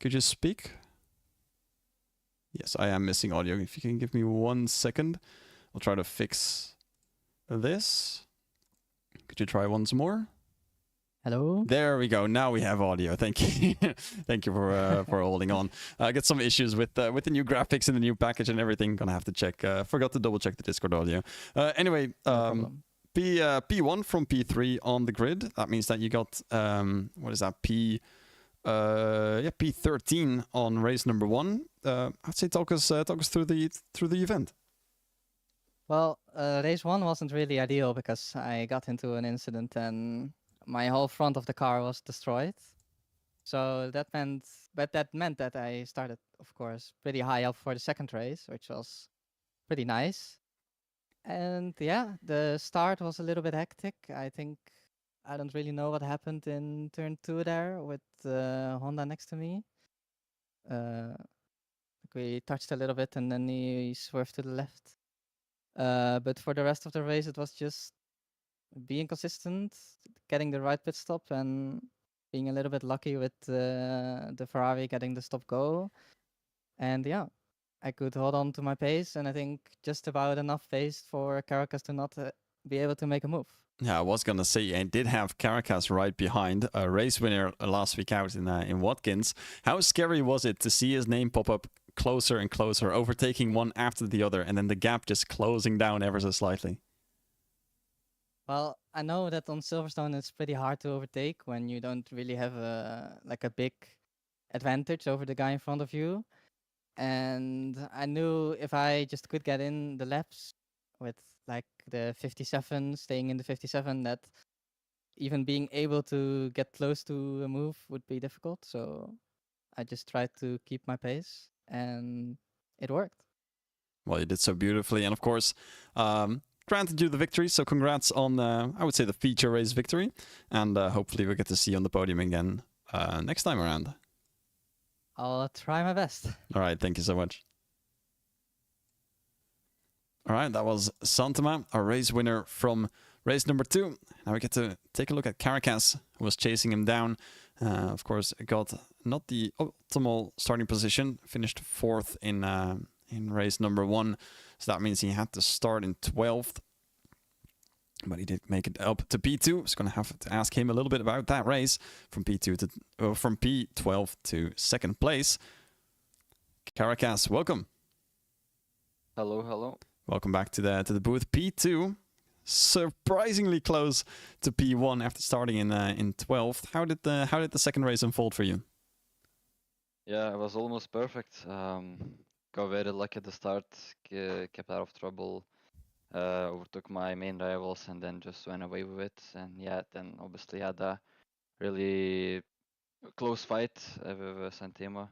Could you speak? Yes, I am missing audio. If you can give me 1 second, I'll try to fix this. Could you try once more? Hello. There we go. Now we have audio. Thank you. Thank you for holding on. I got some issues with the new graphics and the new package and everything. Gonna have to check. Forgot to double check the Discord audio. Anyway, P1 from P3 on the grid. That means that you got what is that? P13 on race number 1. I'd say talk us through the event. Well, race 1 wasn't really ideal because I got into an incident and my whole front of the car was destroyed. So that meant that I started, of course, pretty high up for the second race, which was pretty nice. And yeah, the start was a little bit hectic. I think I don't really know what happened in turn 2 there with Honda next to me. We touched a little bit and then he swerved to the left. But for the rest of the race, it was just being consistent, getting the right pit stop, and being a little bit lucky with the Ferrari getting the stop go. And yeah, I could hold on to my pace, and I think just about enough pace for Caracas to not be able to make a move. Yeah, I was gonna say I did have Caracas right behind a race winner last week out in Watkins. How scary was it to see his name pop up closer and closer, overtaking one after the other, and then the gap just closing down ever so slightly? Well, I know that on Silverstone it's pretty hard to overtake when you don't really have a big advantage over the guy in front of you. And I knew if I just could get in the laps with like the 57, staying in the 57, that even being able to get close to a move would be difficult. So I just tried to keep my pace and it worked. Well, you did so beautifully, and of course, granted you the victory. So congrats on, I would say, the feature race victory, and hopefully we get to see you on the podium again next time around. I'll try my best. All right, thank you so much. All right, that was Santama, our race winner from race number 2. Now we get to take a look at Caracas, who was chasing him down. Of course, got not the optimal starting position, finished 4th in race number 1. So that means he had to start in 12th. But he did make it up to P2. So going to have to ask him a little bit about that race from from P12 to 2nd place. Caracas, welcome. Hello, hello. Welcome back to the booth. P2, surprisingly close to P1 after starting in 12th. How did the second race unfold for you? Yeah, it was almost perfect. Got very lucky at the start, kept out of trouble, overtook my main rivals, and then just went away with it. And yeah, then obviously had a really close fight with Santema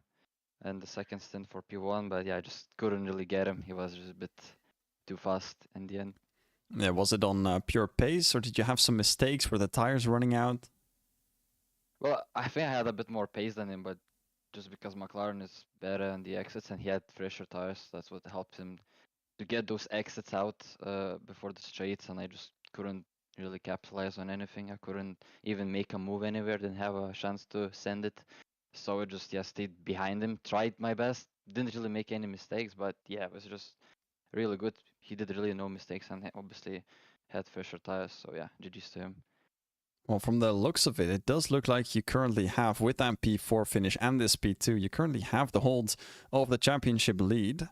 and the second stint for P1, but yeah, I just couldn't really get him. He was just a bit too fast in the end. Yeah, was it on pure pace, or did you have some mistakes? Were the tires running out? Well, I think I had a bit more pace than him, but just because McLaren is better in the exits and he had fresher tires, that's what helped him to get those exits out before the straights, and I just couldn't really capitalize on anything. I couldn't even make a move anywhere, didn't have a chance to send it. So I just stayed behind him, tried my best, didn't really make any mistakes, but yeah, it was just really good. He did really no mistakes and obviously had fresher tires, so yeah, GG's to him. Well, from the looks of it, it does look like you currently have, with that P4 finish and this P2, you currently have the holds of the championship lead.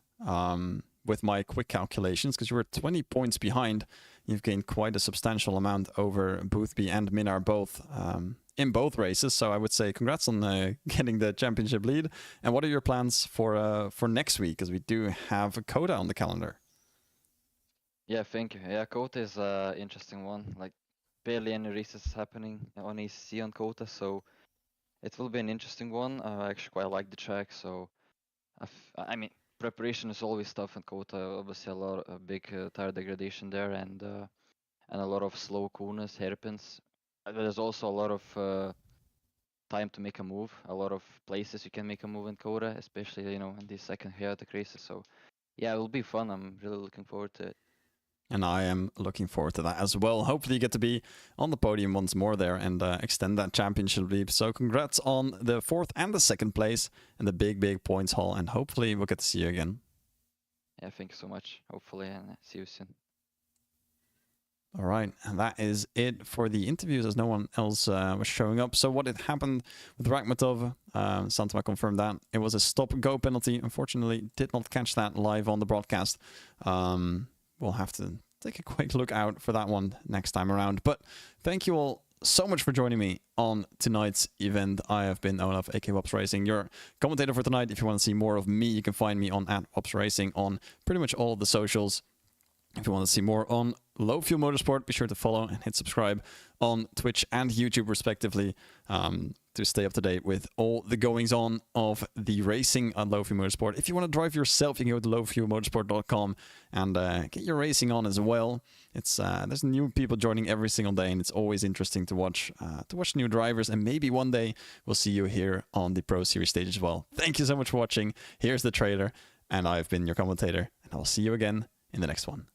With my quick calculations, because you were 20 points behind, you've gained quite a substantial amount over Boothby and Minar both in both races. So I would say congrats on getting the championship lead. And what are your plans for next week? Because we do have Coda on the calendar. Yeah, thank you. Yeah, Kota is an interesting one. Like barely any races happening on ACC on Kota, so it will be an interesting one. I actually quite like the track, so I mean, preparation is always tough in Kota. Obviously, a big tire degradation there, and a lot of slow corners, hairpins. There's also a lot of time to make a move. A lot of places you can make a move in Kota, especially in the second chaotic races. So yeah, it will be fun. I'm really looking forward to it. And I am looking forward to that as well. Hopefully you get to be on the podium once more there and extend that championship lead. So congrats on the 4th and the 2nd place and the big points haul. And hopefully we'll get to see you again. Yeah, thank you so much. Hopefully, and see you soon. All right, and that is it for the interviews as no one else was showing up. So what had happened with Rakhmatov, Santama confirmed that. It was a stop-go penalty. Unfortunately, did not catch that live on the broadcast. We'll have to take a quick look out for that one next time around. But thank you all so much for joining me on tonight's event. I have been Olaf, aka Wops Racing, your commentator for tonight. If you want to see more of me, you can find me on @Wops Racing on pretty much all of the socials. If you want to see more on Low Fuel Motorsport, be sure to follow and hit subscribe on Twitch and YouTube respectively, to stay up to date with all the goings on of the racing on Low Fuel Motorsport. If you want to drive yourself, you can go to lowfuelmotorsport.com and get your racing on as well. It's there's new people joining every single day, and it's always interesting to watch new drivers, and maybe one day we'll see you here on the Pro Series stage as well. Thank you so much for watching. Here's the trailer, and I've been your commentator, and I'll see you again in the next one.